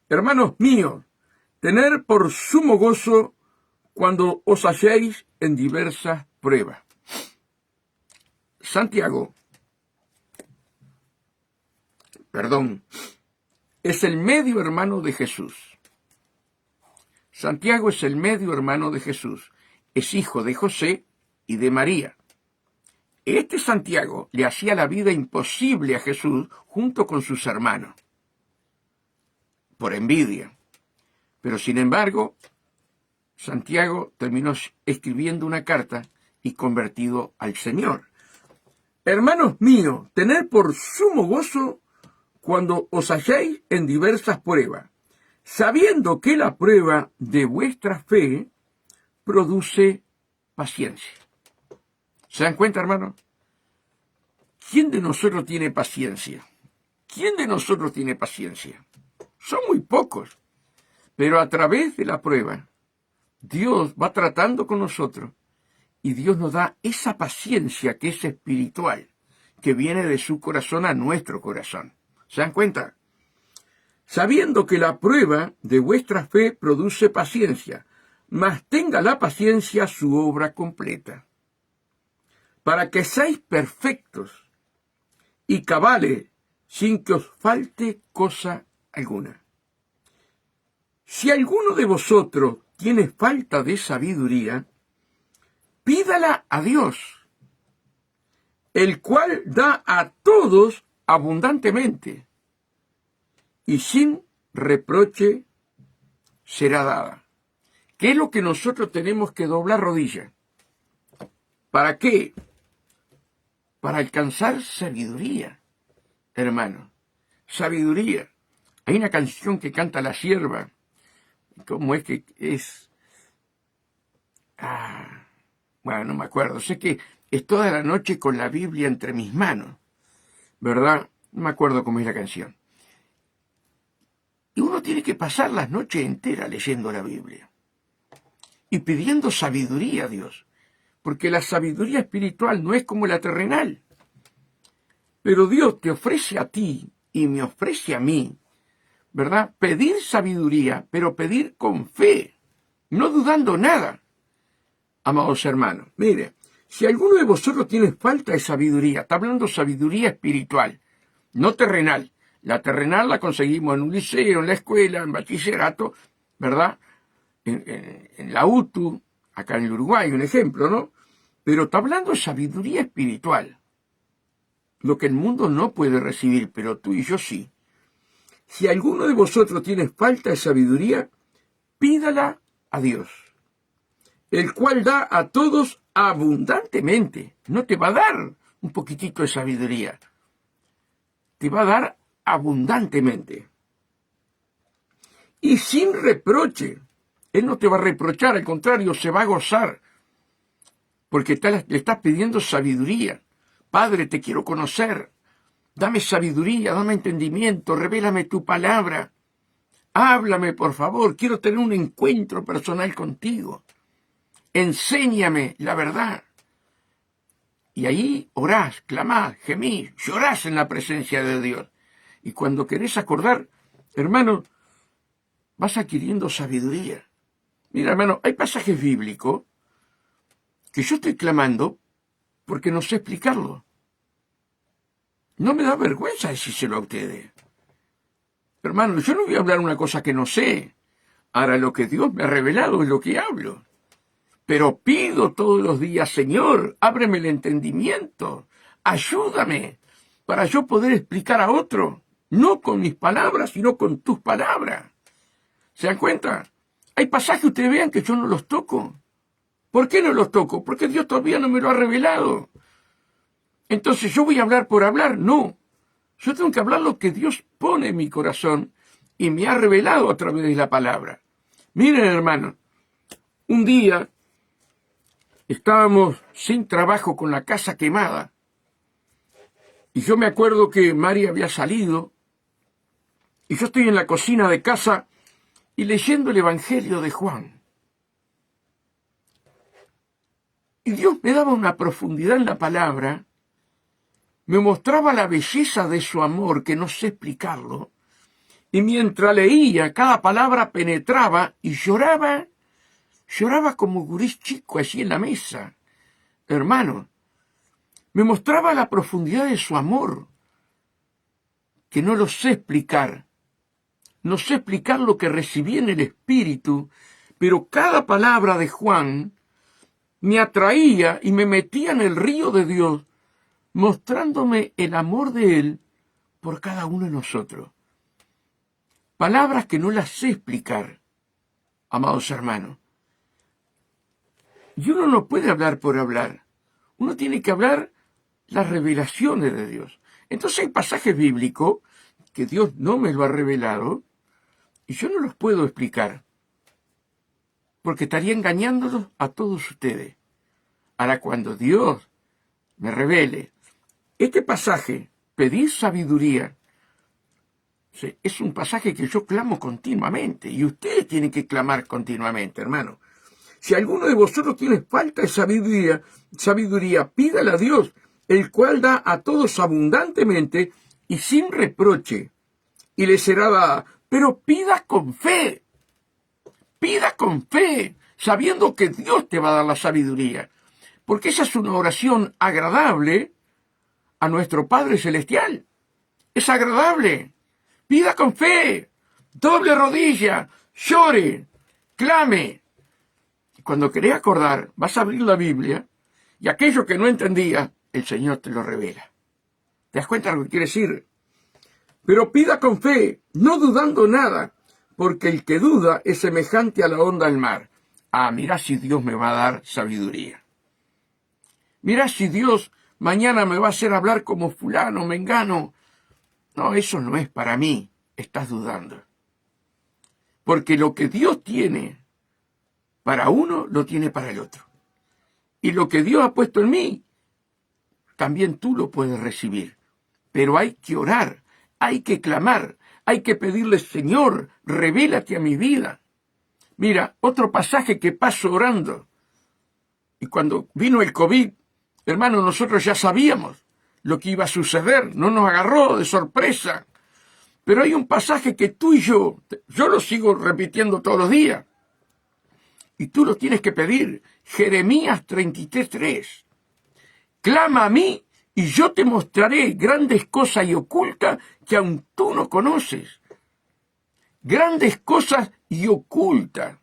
Hermanos míos, tener por sumo gozo cuando os halléis en diversas pruebas. Santiago, es el medio hermano de Jesús. Santiago es el medio hermano de Jesús. Es hijo de José y de María. Este Santiago le hacía la vida imposible a Jesús junto con sus hermanos, por envidia. Pero sin embargo, Santiago terminó escribiendo una carta y convertido al Señor. Hermanos míos, tened por sumo gozo cuando os halléis en diversas pruebas, sabiendo que la prueba de vuestra fe produce paciencia. ¿Se dan cuenta, hermano? ¿Quién de nosotros tiene paciencia? ¿Quién de nosotros tiene paciencia? Son muy pocos. Pero a través de la prueba, Dios va tratando con nosotros y Dios nos da esa paciencia que es espiritual, que viene de su corazón a nuestro corazón. ¿Se dan cuenta? Sabiendo que la prueba de vuestra fe produce paciencia, mas tenga la paciencia su obra completa, para que seáis perfectos y cabales sin que os falte cosa alguna. Si alguno de vosotros tiene falta de sabiduría, pídala a Dios, el cual da a todos abundantemente, y sin reproche será dada. ¿Qué es lo que nosotros tenemos que doblar rodillas? ¿Para qué? Para alcanzar sabiduría, hermano. Sabiduría. Hay una canción que canta la sierva. ¿Cómo es que es? Bueno, no me acuerdo. Sé que es toda la noche con la Biblia entre mis manos, ¿verdad? No me acuerdo cómo es la canción. Y uno tiene que pasar las noches enteras leyendo la Biblia y pidiendo sabiduría a Dios, porque la sabiduría espiritual no es como la terrenal. Pero Dios te ofrece a ti y me ofrece a mí, ¿verdad? Pedir sabiduría, pero pedir con fe, no dudando nada. Amados hermanos, mire, si alguno de vosotros tiene falta de sabiduría, está hablando sabiduría espiritual, no terrenal. La terrenal la conseguimos en un liceo, en la escuela, en bachillerato, ¿verdad? En la UTU, acá en el Uruguay, un ejemplo, ¿no? Pero está hablando de sabiduría espiritual, lo que el mundo no puede recibir, pero tú y yo sí. Si alguno de vosotros tiene falta de sabiduría, pídala a Dios, el cual da a todos abundantemente. No te va a dar un poquitito de sabiduría, te va a dar abundantemente. Y sin reproche. Él no te va a reprochar, al contrario, se va a gozar, porque le estás pidiendo sabiduría. Padre, te quiero conocer, dame sabiduría, dame entendimiento, revélame tu palabra. Háblame, por favor, quiero tener un encuentro personal contigo. Enséñame la verdad. Y ahí orás, clamás, gemís, llorás en la presencia de Dios. Y cuando querés acordar, hermano, vas adquiriendo sabiduría. Mira, hermano, hay pasajes bíblicos que yo estoy clamando porque no sé explicarlo. No me da vergüenza decírselo a ustedes. Hermano, yo no voy a hablar una cosa que no sé. Ahora, lo que Dios me ha revelado es lo que hablo. Pero pido todos los días, Señor, ábreme el entendimiento, ayúdame para yo poder explicar a otro, no con mis palabras, sino con tus palabras. ¿Se dan cuenta? Hay pasajes que ustedes vean que yo no los toco. ¿Por qué no los toco? Porque Dios todavía no me lo ha revelado. Entonces, ¿yo voy a hablar por hablar? No. Yo tengo que hablar lo que Dios pone en mi corazón y me ha revelado a través de la palabra. Miren, hermano, un día estábamos sin trabajo con la casa quemada. Y yo me acuerdo que María había salido y yo estoy en la cocina de casa y leyendo el Evangelio de Juan. Y Dios me daba una profundidad en la palabra, me mostraba la belleza de su amor, que no sé explicarlo, y mientras leía, cada palabra penetraba y lloraba como gurí chico allí en la mesa. Hermano, me mostraba la profundidad de su amor, que no lo sé explicar. No sé explicar lo que recibí en el Espíritu, pero cada palabra de Juan me atraía y me metía en el río de Dios, mostrándome el amor de Él por cada uno de nosotros. Palabras que no las sé explicar, amados hermanos. Y uno no puede hablar por hablar. Uno tiene que hablar las revelaciones de Dios. Entonces hay pasajes bíblicos que Dios no me lo ha revelado y yo no los puedo explicar, porque estaría engañándolos a todos ustedes. Ahora, cuando Dios me revele este pasaje, pedir sabiduría, es un pasaje que yo clamo continuamente, y ustedes tienen que clamar continuamente, hermano. Si alguno de vosotros tiene falta de sabiduría, pídala a Dios, el cual da a todos abundantemente y sin reproche, y le será dada. Pero pida con fe, sabiendo que Dios te va a dar la sabiduría, porque esa es una oración agradable a nuestro Padre Celestial. Es agradable. Pida con fe, doble rodilla, llore, clame. Cuando querés acordar, vas a abrir la Biblia y aquello que no entendías, el Señor te lo revela. ¿Te das cuenta de lo que quiere decir? Pero pida con fe, no dudando nada, porque el que duda es semejante a la onda del mar. Ah, mirá si Dios me va a dar sabiduría. Mirá si Dios mañana me va a hacer hablar como fulano, mengano. No, eso no es para mí, estás dudando. Porque lo que Dios tiene para uno, lo tiene para el otro. Y lo que Dios ha puesto en mí, también tú lo puedes recibir. Pero hay que orar, hay que clamar, hay que pedirle, Señor, revélate a mi vida. Mira, otro pasaje que paso orando. Y cuando vino el COVID, hermano, nosotros ya sabíamos lo que iba a suceder, no nos agarró de sorpresa. Pero hay un pasaje que tú y yo lo sigo repitiendo todos los días. y tú lo tienes que pedir. Jeremías 33:3. Clama a mí y yo te mostraré grandes cosas y ocultas que aún tú no conoces. Grandes cosas y ocultas.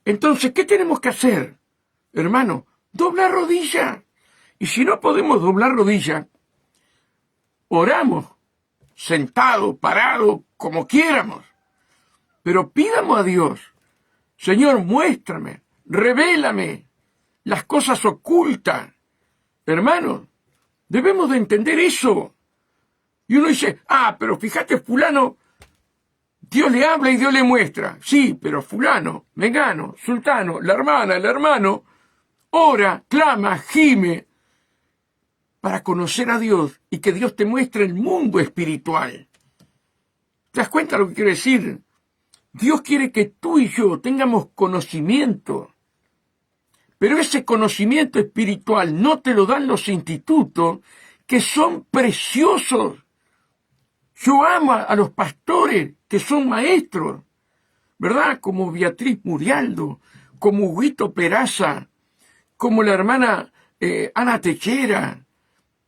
Entonces, ¿qué tenemos que hacer? Hermano, doblar rodilla. Y si no podemos doblar rodilla, oramos, sentado, parado, como quieramos. Pero pidamos a Dios, Señor, muéstrame, revélame las cosas ocultas. Hermano, debemos de entender eso. Y uno dice, pero fíjate, fulano, Dios le habla y Dios le muestra. Sí, pero fulano, mengano, sultano, la hermana, el hermano, ora, clama, gime para conocer a Dios y que Dios te muestre el mundo espiritual. ¿Te das cuenta lo que quiero decir? Dios quiere que tú y yo tengamos conocimiento, pero ese conocimiento espiritual no te lo dan los institutos, que son preciosos. Yo amo a los pastores que son maestros, ¿verdad? Como Beatriz Murialdo, como Huguito Peraza, como la hermana Ana Techera.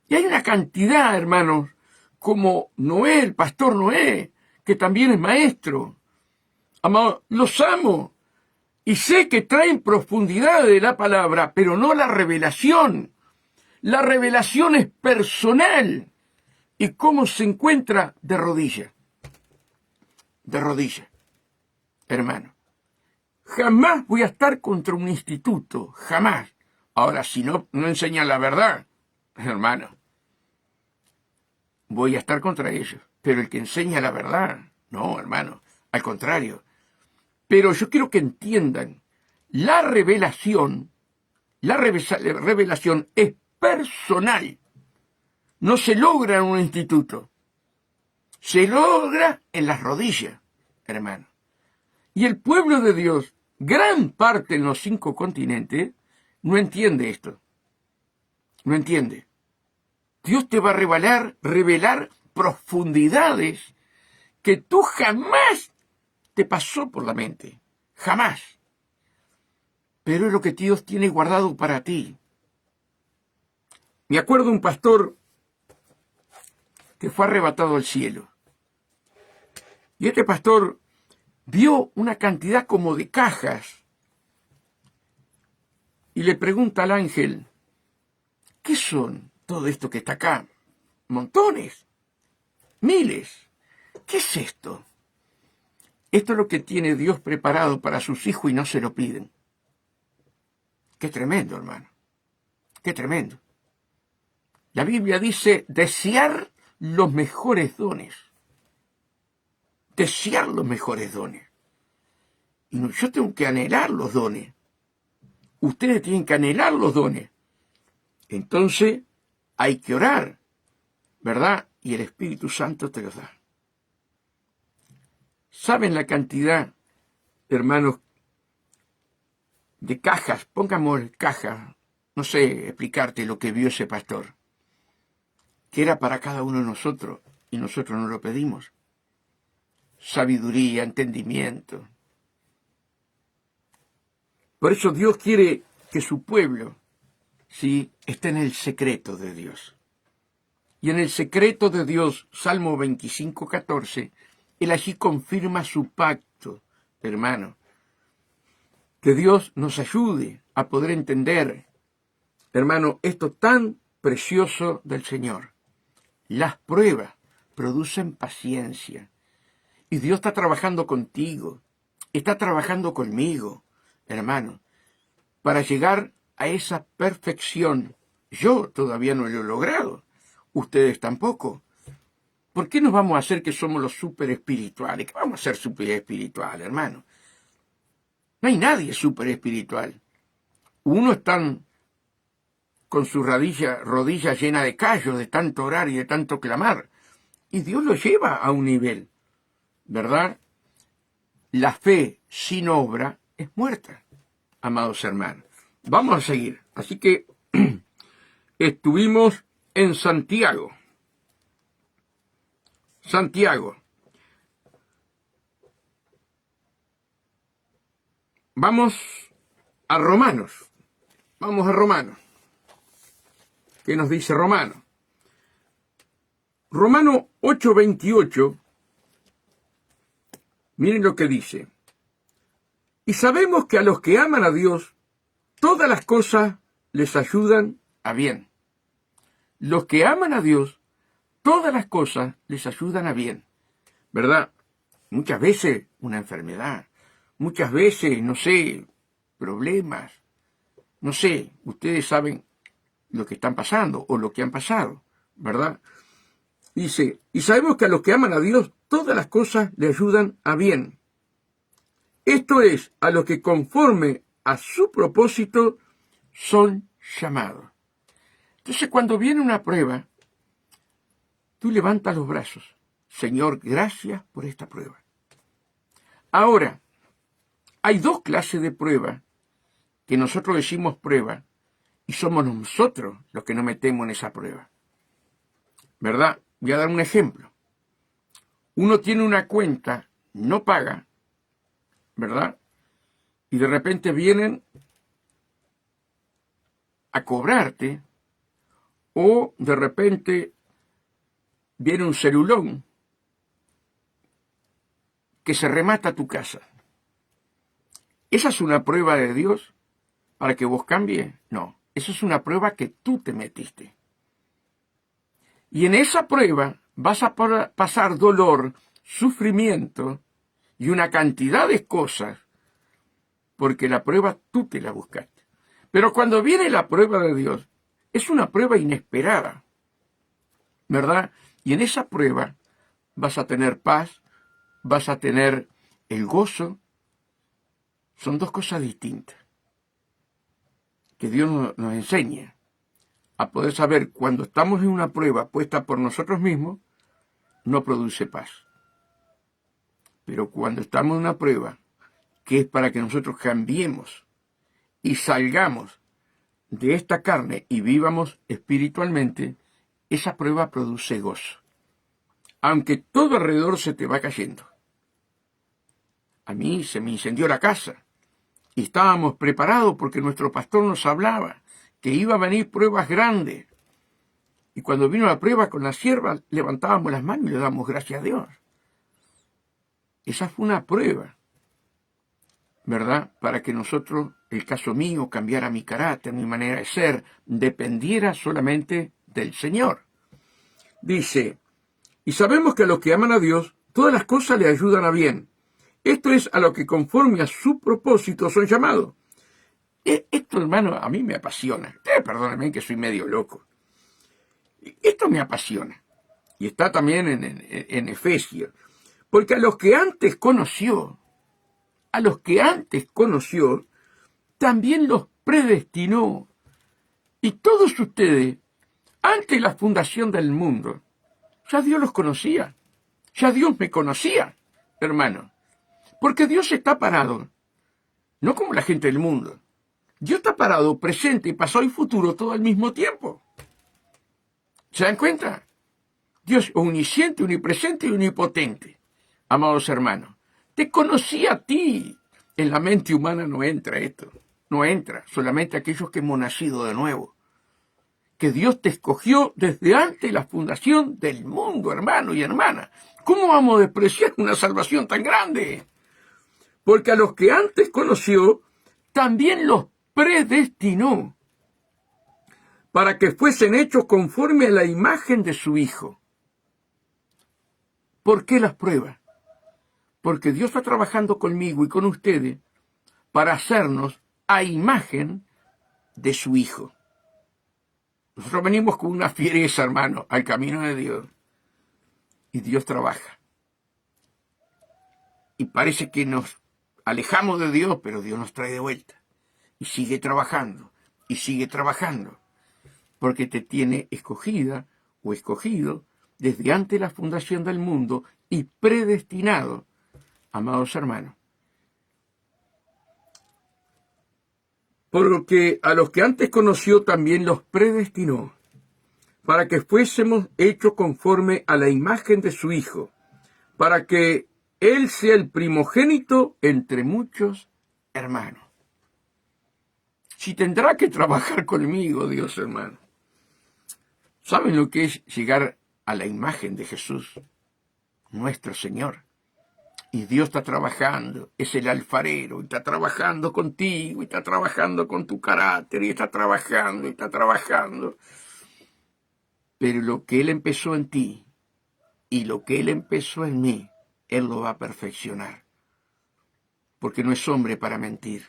Y hay una cantidad, hermanos, como Noé, el pastor Noé, que también es maestro. Amado, los amo y sé que traen profundidad de la palabra, pero no la revelación. La revelación es personal. ¿Y cómo se encuentra? De rodillas. De rodillas. Hermano, jamás voy a estar contra un instituto, jamás. Ahora, si no enseñan la verdad, hermano, voy a estar contra ellos. Pero el que enseña la verdad, no, hermano, al contrario. Pero yo quiero que entiendan, la revelación es personal. No se logra en un instituto. Se logra en las rodillas, hermano. Y el pueblo de Dios, gran parte en los 5 continentes, no entiende esto. No entiende. Dios te va a revelar profundidades que tú jamás te pasó por la mente. Jamás. Pero es lo que Dios tiene guardado para ti. Me acuerdo de un pastor que fue arrebatado al cielo. Y este pastor vio una cantidad como de cajas y le pregunta al ángel, ¿qué son todo esto que está acá? Montones, miles. ¿Qué es esto? Esto es lo que tiene Dios preparado para sus hijos y no se lo piden. Qué tremendo, hermano. Qué tremendo. La Biblia dice desear los mejores dones. Desear los mejores dones. Y yo tengo que anhelar los dones. Ustedes tienen que anhelar los dones. Entonces hay que orar, ¿verdad? Y el Espíritu Santo te los da. ¿Saben la cantidad, hermanos, de cajas? Pongamos cajas. No sé explicarte lo que vio ese pastor. Que era para cada uno de nosotros y nosotros no lo pedimos. Sabiduría, entendimiento. Por eso Dios quiere que su pueblo, sí, esté en el secreto de Dios. Y en el secreto de Dios, Salmo 25:14, Él allí confirma su pacto, hermano. Que Dios nos ayude a poder entender, hermano, esto tan precioso del Señor. Las pruebas producen paciencia. Y Dios está trabajando contigo, está trabajando conmigo, hermano, para llegar a esa perfección. Yo todavía no lo he logrado, ustedes tampoco. ¿Por qué nos vamos a hacer que somos los súper espirituales? ¿Qué vamos a ser súper espirituales, hermano? No hay nadie súper espiritual. Uno está con su rodilla llena de callos, de tanto orar y de tanto clamar. Y Dios lo lleva a un nivel, ¿verdad? La fe sin obra es muerta, amados hermanos. Vamos a seguir. Así que estuvimos en Santiago. vamos a Romanos. Vamos a Romanos. ¿Qué nos dice Romanos? Romanos 8:28. Miren lo que dice. Y sabemos que a los que aman a Dios, todas las cosas les ayudan a bien. Los que aman a Dios, todas las cosas les ayudan a bien. ¿Verdad? Muchas veces una enfermedad, muchas veces, no sé, problemas, no sé, ustedes saben lo que están pasando o lo que han pasado, ¿verdad? Dice, y sabemos que a los que aman a Dios, todas las cosas le ayudan a bien. Esto es, a los que conforme a su propósito son llamados. Entonces, cuando viene una prueba, tú levantas los brazos. Señor, gracias por esta prueba. Ahora, hay dos clases de prueba que nosotros decimos prueba y somos nosotros los que nos metemos en esa prueba. ¿Verdad? Voy a dar un ejemplo. Uno tiene una cuenta, no paga, ¿verdad? Y de repente vienen a cobrarte, o de repente viene un celulón que se remata tu casa. ¿Esa es una prueba de Dios para que vos cambies? No, eso es una prueba que tú te metiste. Y en esa prueba vas a pasar dolor, sufrimiento y una cantidad de cosas, porque la prueba tú te la buscaste. Pero cuando viene la prueba de Dios, es una prueba inesperada, ¿verdad? Y en esa prueba vas a tener paz, vas a tener el gozo. Son dos cosas distintas que Dios nos enseña a poder saber cuando estamos en una prueba puesta por nosotros mismos, no produce paz. Pero cuando estamos en una prueba que es para que nosotros cambiemos y salgamos de esta carne y vivamos espiritualmente, esa prueba produce gozo. Aunque todo alrededor se te va cayendo. A mí se me incendió la casa y estábamos preparados porque nuestro pastor nos hablaba que iba a venir pruebas grandes. Y cuando vino la prueba con la sierva, levantábamos las manos y le damos gracias a Dios. Esa fue una prueba, ¿verdad? Para que nosotros, el caso mío, cambiara mi carácter, mi manera de ser, dependiera solamente del Señor. Dice, y sabemos que a los que aman a Dios, todas las cosas le ayudan a bien. Esto es a lo que conforme a su propósito son llamados. Esto, hermano, a mí me apasiona. Ustedes perdónenme que soy medio loco. Esto me apasiona. Y está también en Efesios. Porque a los que antes conoció, también los predestinó. Y todos ustedes, antes de la fundación del mundo, ya Dios los conocía. Ya Dios me conocía, hermano. Porque Dios está parado, no como la gente del mundo. Dios está parado, presente, pasado y futuro todo al mismo tiempo. ¿Se dan cuenta? Dios es omnisciente, omnipresente y omnipotente. Amados hermanos, te conocí a ti. En la mente humana no entra esto. No entra. Solamente aquellos que hemos nacido de nuevo. Que Dios te escogió desde antes de la fundación del mundo, hermano y hermana. ¿Cómo vamos a despreciar una salvación tan grande? Porque a los que antes conoció, también los predestinó para que fuesen hechos conforme a la imagen de su Hijo. ¿Por qué las pruebas? Porque Dios está trabajando conmigo y con ustedes para hacernos a imagen de su Hijo. Nosotros venimos con una fiereza, hermano, al camino de Dios. Y Dios trabaja. Y parece que nos alejamos de Dios, pero Dios nos trae de vuelta. Y sigue trabajando, y sigue trabajando. Porque te tiene escogida o escogido desde antes de la fundación del mundo y predestinado, amados hermanos. Porque a los que antes conoció también los predestinó, para que fuésemos hechos conforme a la imagen de su Hijo, para que Él sea el primogénito entre muchos hermano. Si tendrá que trabajar conmigo, Dios, hermano. ¿Saben lo que es llegar a la imagen de Jesús, nuestro Señor? Y Dios está trabajando, es el alfarero, y está trabajando contigo, y está trabajando con tu carácter, y está trabajando, y está trabajando. Pero lo que Él empezó en ti, y lo que Él empezó en mí, Él lo va a perfeccionar. Porque no es hombre para mentir.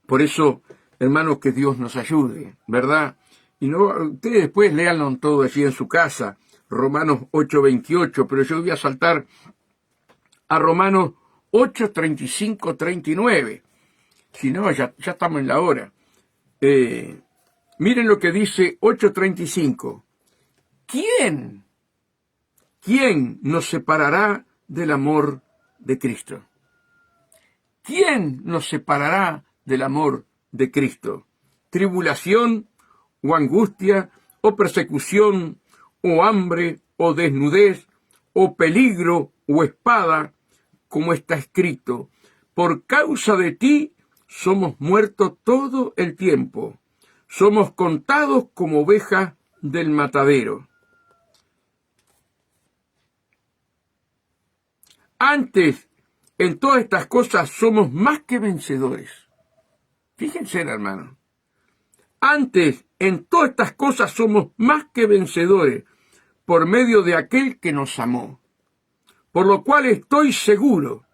Por eso, hermanos, que Dios nos ayude, ¿verdad? Y no, ustedes después léanlo todo allí en su casa, Romanos 8:28, pero yo voy a saltar a Romanos 8, 35, 39. Si no, ya estamos en la hora. Miren lo que dice 8:35. ¿Quién nos separará del amor de Cristo? ¿Quién nos separará del amor de Cristo? ¿Tribulación, o angustia, o persecución, o hambre, o desnudez, o peligro, o espada? Como está escrito, por causa de ti somos muertos todo el tiempo, somos contados como ovejas del matadero. Antes, en todas estas cosas somos más que vencedores. Fíjense, hermano. Antes, en todas estas cosas somos más que vencedores por medio de aquel que nos amó. Por lo cual estoy seguro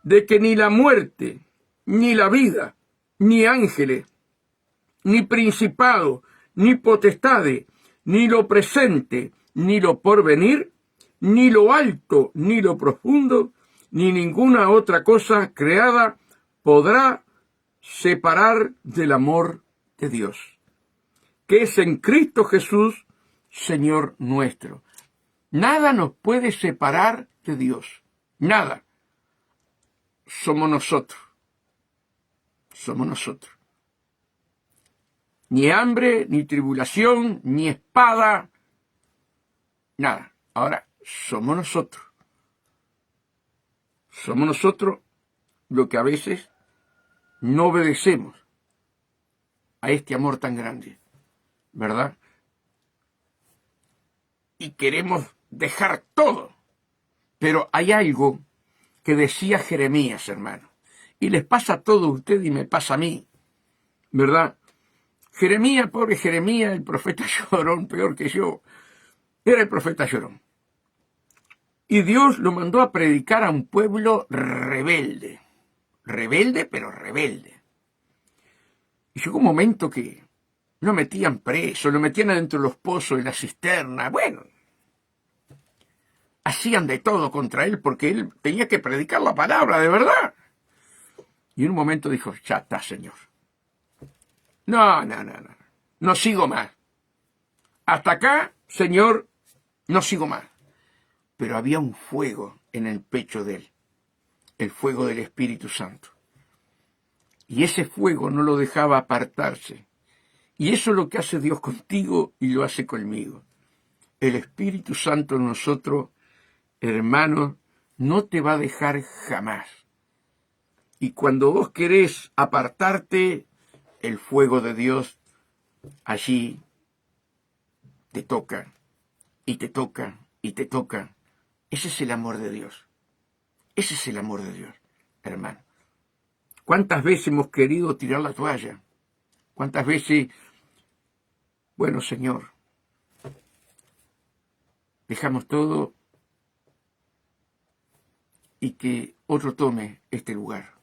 de que ni la muerte, ni la vida, ni ángeles, ni principado, ni potestades, ni lo presente, ni lo porvenir, ni lo alto, ni lo profundo, ni ninguna otra cosa creada podrá separar del amor de Dios, que es en Cristo Jesús, Señor nuestro. Nada nos puede separar de Dios. Nada. Somos nosotros. Somos nosotros. Ni hambre, ni tribulación, ni espada. Nada. Ahora, somos nosotros. Somos nosotros lo que a veces no obedecemos a este amor tan grande, ¿verdad? Y queremos dejar todo. Pero hay algo que decía Jeremías, hermano, y les pasa a todos ustedes y me pasa a mí, ¿verdad? Jeremías, pobre Jeremías, el profeta llorón, peor que yo, era el profeta llorón. Y Dios lo mandó a predicar a un pueblo rebelde, pero rebelde. Y llegó un momento que lo metían preso, lo metían adentro de los pozos, de la cisterna, bueno, hacían de todo contra él porque él tenía que predicar la palabra de verdad. Y en un momento dijo, ya está, Señor. No sigo más. Hasta acá, Señor, no sigo más. Pero había un fuego en el pecho de él, el fuego del Espíritu Santo. Y ese fuego no lo dejaba apartarse. Y eso es lo que hace Dios contigo y lo hace conmigo. El Espíritu Santo en nosotros, hermanos, no te va a dejar jamás. Y cuando vos querés apartarte, el fuego de Dios allí te toca, y te toca, y te toca. Ese es el amor de Dios. Ese es el amor de Dios, hermano. ¿Cuántas veces hemos querido tirar la toalla? ¿Cuántas veces, bueno, Señor, dejamos todo y que otro tome este lugar?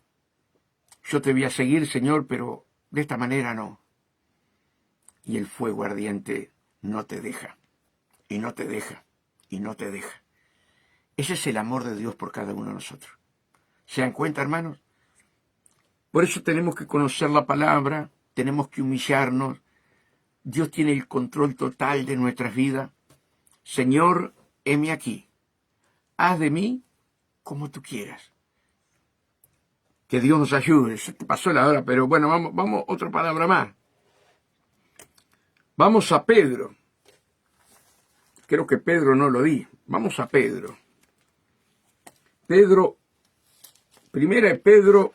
Yo te voy a seguir, Señor, pero de esta manera no. Y el fuego ardiente no te deja, y no te deja, y no te deja. Ese es el amor de Dios por cada uno de nosotros. ¿Se dan cuenta, hermanos? Por eso tenemos que conocer la palabra, tenemos que humillarnos. Dios tiene el control total de nuestras vidas. Señor, heme aquí. Haz de mí como tú quieras. Que Dios nos ayude. Se te pasó la hora, pero bueno, vamos otra palabra más. Vamos a Pedro. Creo que Pedro no lo di. Vamos a Pedro. Primera de Pedro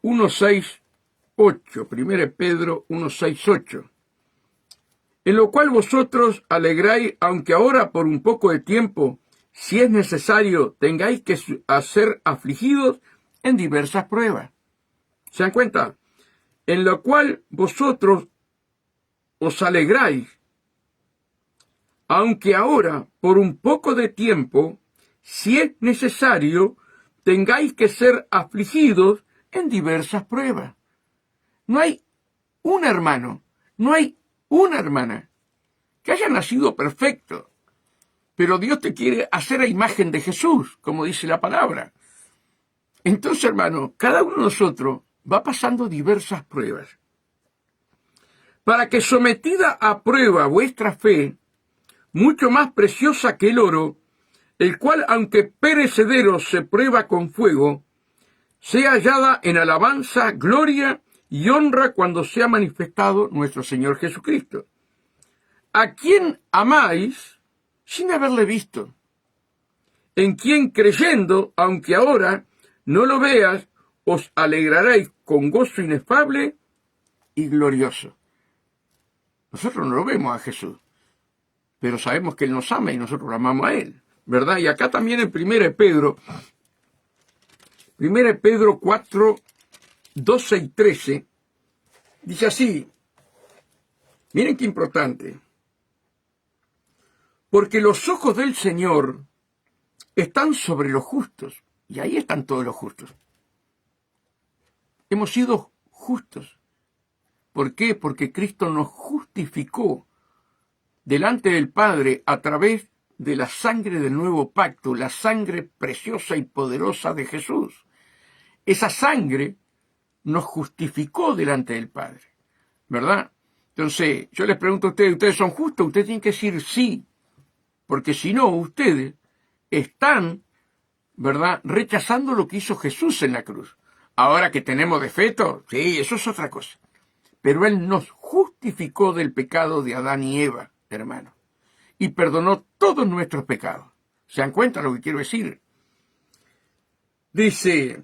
1:6-8. 1 Pedro 1:6-8. En lo cual vosotros alegráis, aunque ahora por un poco de tiempo, si es necesario, tengáis que ser afligidos en diversas pruebas. ¿Se dan cuenta? En lo cual vosotros os alegráis, aunque ahora por un poco de tiempo, si es necesario, tengáis que ser afligidos en diversas pruebas. No hay un hermano, no hay una hermana que haya nacido perfecto, pero Dios te quiere hacer a imagen de Jesús, como dice la palabra. Entonces, hermano, cada uno de nosotros va pasando diversas pruebas, para que sometida a prueba vuestra fe, mucho más preciosa que el oro, el cual, aunque perecedero se prueba con fuego, sea hallada en alabanza, gloria y honra cuando sea manifestado nuestro Señor Jesucristo, a quien amáis sin haberle visto, en quien creyendo, aunque ahora no lo veas, os alegraréis con gozo inefable y glorioso. Nosotros no lo vemos a Jesús, pero sabemos que Él nos ama y nosotros lo amamos a Él, ¿verdad? Y acá también en 1 Pedro 4, 12 y 13, dice así, miren qué importante, porque los ojos del Señor están sobre los justos, y ahí están todos los justos. Hemos sido justos. ¿Por qué? Porque Cristo nos justificó delante del Padre a través de la sangre del nuevo pacto, la sangre preciosa y poderosa de Jesús. Esa sangre nos justificó delante del Padre, ¿verdad? Entonces, yo les pregunto a ustedes, ¿ustedes son justos? Ustedes tienen que decir sí, porque si no, ustedes están, ¿verdad?, rechazando lo que hizo Jesús en la cruz. Ahora que tenemos defectos, sí, eso es otra cosa. Pero Él nos justificó del pecado de Adán y Eva, hermano, y perdonó todos nuestros pecados. ¿Se dan cuenta lo que quiero decir? Dice,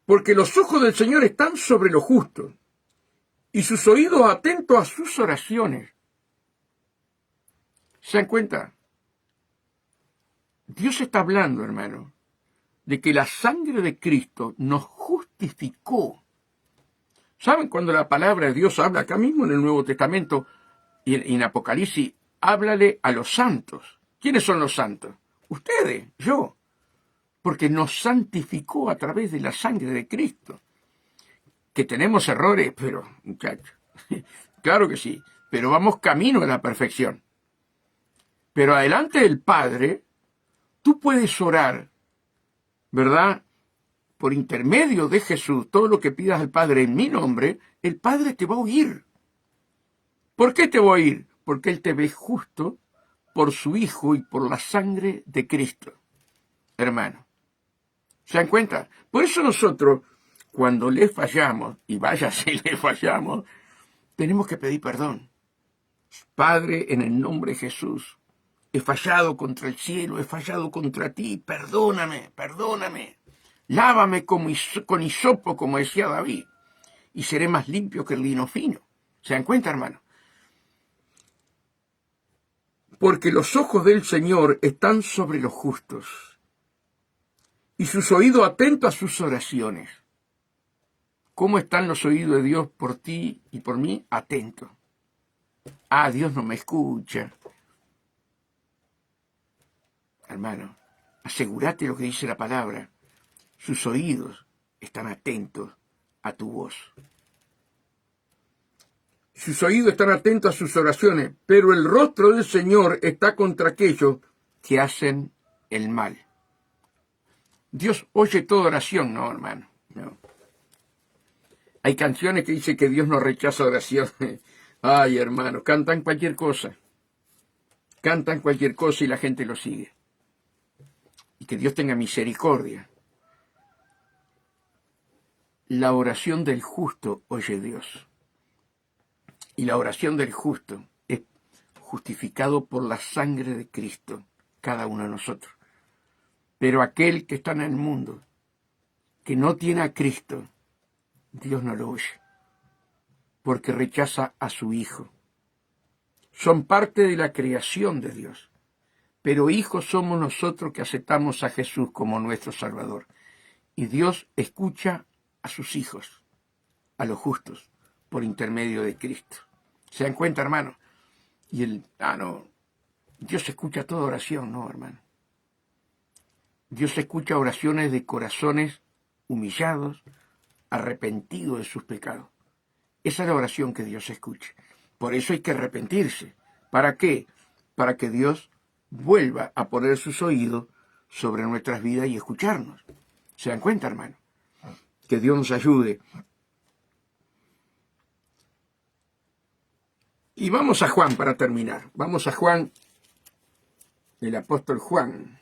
porque los ojos del Señor están sobre los justos, y sus oídos atentos a sus oraciones. ¿Se dan cuenta? Dios está hablando, hermano, de que la sangre de Cristo nos justificó. ¿Saben cuando la palabra de Dios habla acá mismo en el Nuevo Testamento y en Apocalipsis? Háblale a los santos. ¿Quiénes son los santos? Ustedes, yo. Porque nos santificó a través de la sangre de Cristo. Que tenemos errores, pero, muchachos, claro que sí, pero vamos camino a la perfección. Pero adelante del Padre, tú puedes orar, ¿verdad?, por intermedio de Jesús, todo lo que pidas al Padre en mi nombre, el Padre te va a oír. ¿Por qué te va a oír? Porque Él te ve justo por su Hijo y por la sangre de Cristo, hermano. ¿Se dan cuenta? Por eso nosotros, cuando le fallamos, y vaya si le fallamos, tenemos que pedir perdón. Padre, en el nombre de Jesús, he fallado contra el cielo, he fallado contra ti, perdóname, perdóname. Lávame con hisopo, como decía David, y seré más limpio que el lino fino. ¿Se dan cuenta, hermano? Porque los ojos del Señor están sobre los justos, y sus oídos atentos a sus oraciones. ¿Cómo están los oídos de Dios por ti y por mí? Atentos. Ah, Dios no me escucha. Hermano, asegúrate lo que dice la palabra. Sus oídos están atentos a tu voz. Sus oídos están atentos a sus oraciones, pero el rostro del Señor está contra aquellos que hacen el mal. Dios oye toda oración, no, hermano, no. Hay canciones que dicen que Dios no rechaza oraciones. Ay, hermano, cantan cualquier cosa. Cantan cualquier cosa y la gente lo sigue. Y que Dios tenga misericordia. La oración del justo oye Dios. Y la oración del justo es justificado por la sangre de Cristo, cada uno de nosotros. Pero aquel que está en el mundo que no tiene a Cristo, Dios no lo oye, porque rechaza a su Hijo. Son parte de la creación de Dios, pero hijos somos nosotros que aceptamos a Jesús como nuestro Salvador. Y Dios escucha a sus hijos, a los justos, por intermedio de Cristo. ¿Se dan cuenta, hermano? Y no, Dios escucha toda oración, no, hermano. Dios escucha oraciones de corazones humillados, arrepentidos de sus pecados. Esa es la oración que Dios escucha. Por eso hay que arrepentirse. ¿Para qué? Para que Dios vuelva a poner sus oídos sobre nuestras vidas y escucharnos. ¿Se dan cuenta, hermano? Que Dios nos ayude. Y vamos a Juan para terminar. Vamos a Juan, el apóstol Juan.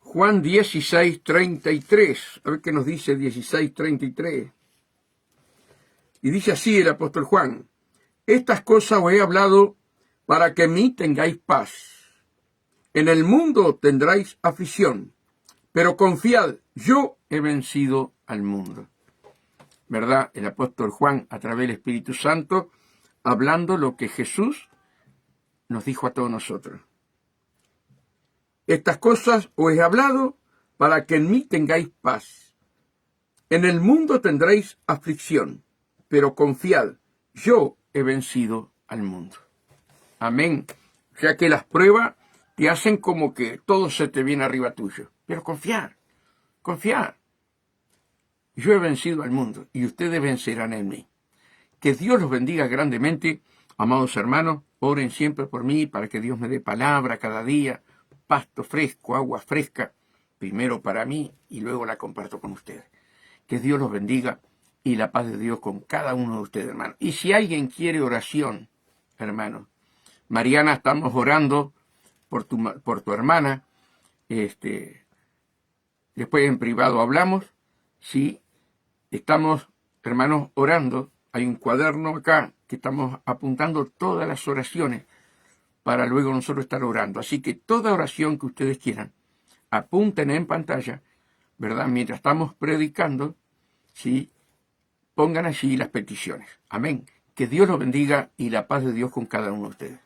Juan 16:33. A ver qué nos dice 16:33. Y dice así el apóstol Juan: estas cosas os he hablado para que en mí tengáis paz. En el mundo tendréis aflicción, pero confiad, yo he vencido al mundo. ¿Verdad? El apóstol Juan, a través del Espíritu Santo, hablando lo que Jesús nos dijo a todos nosotros. Estas cosas os he hablado para que en mí tengáis paz. En el mundo tendréis aflicción, pero confiad, yo he vencido al mundo. Amén. O sea que las pruebas te hacen como que todo se te viene arriba tuyo. Pero confiar. Yo he vencido al mundo y ustedes vencerán en mí. Que Dios los bendiga grandemente. Amados hermanos, oren siempre por mí para que Dios me dé palabra cada día, pasto fresco, agua fresca, primero para mí y luego la comparto con ustedes. Que Dios los bendiga y la paz de Dios con cada uno de ustedes, hermanos. Y si alguien quiere oración, hermanos, Mariana, estamos orando por tu hermana. Después en privado hablamos. Sí, estamos, hermanos, orando. Hay un cuaderno acá que estamos apuntando todas las oraciones para luego nosotros estar orando. Así que toda oración que ustedes quieran, apunten en pantalla, ¿verdad? Mientras estamos predicando, ¿sí? Pongan allí las peticiones. Amén. Que Dios los bendiga y la paz de Dios con cada uno de ustedes.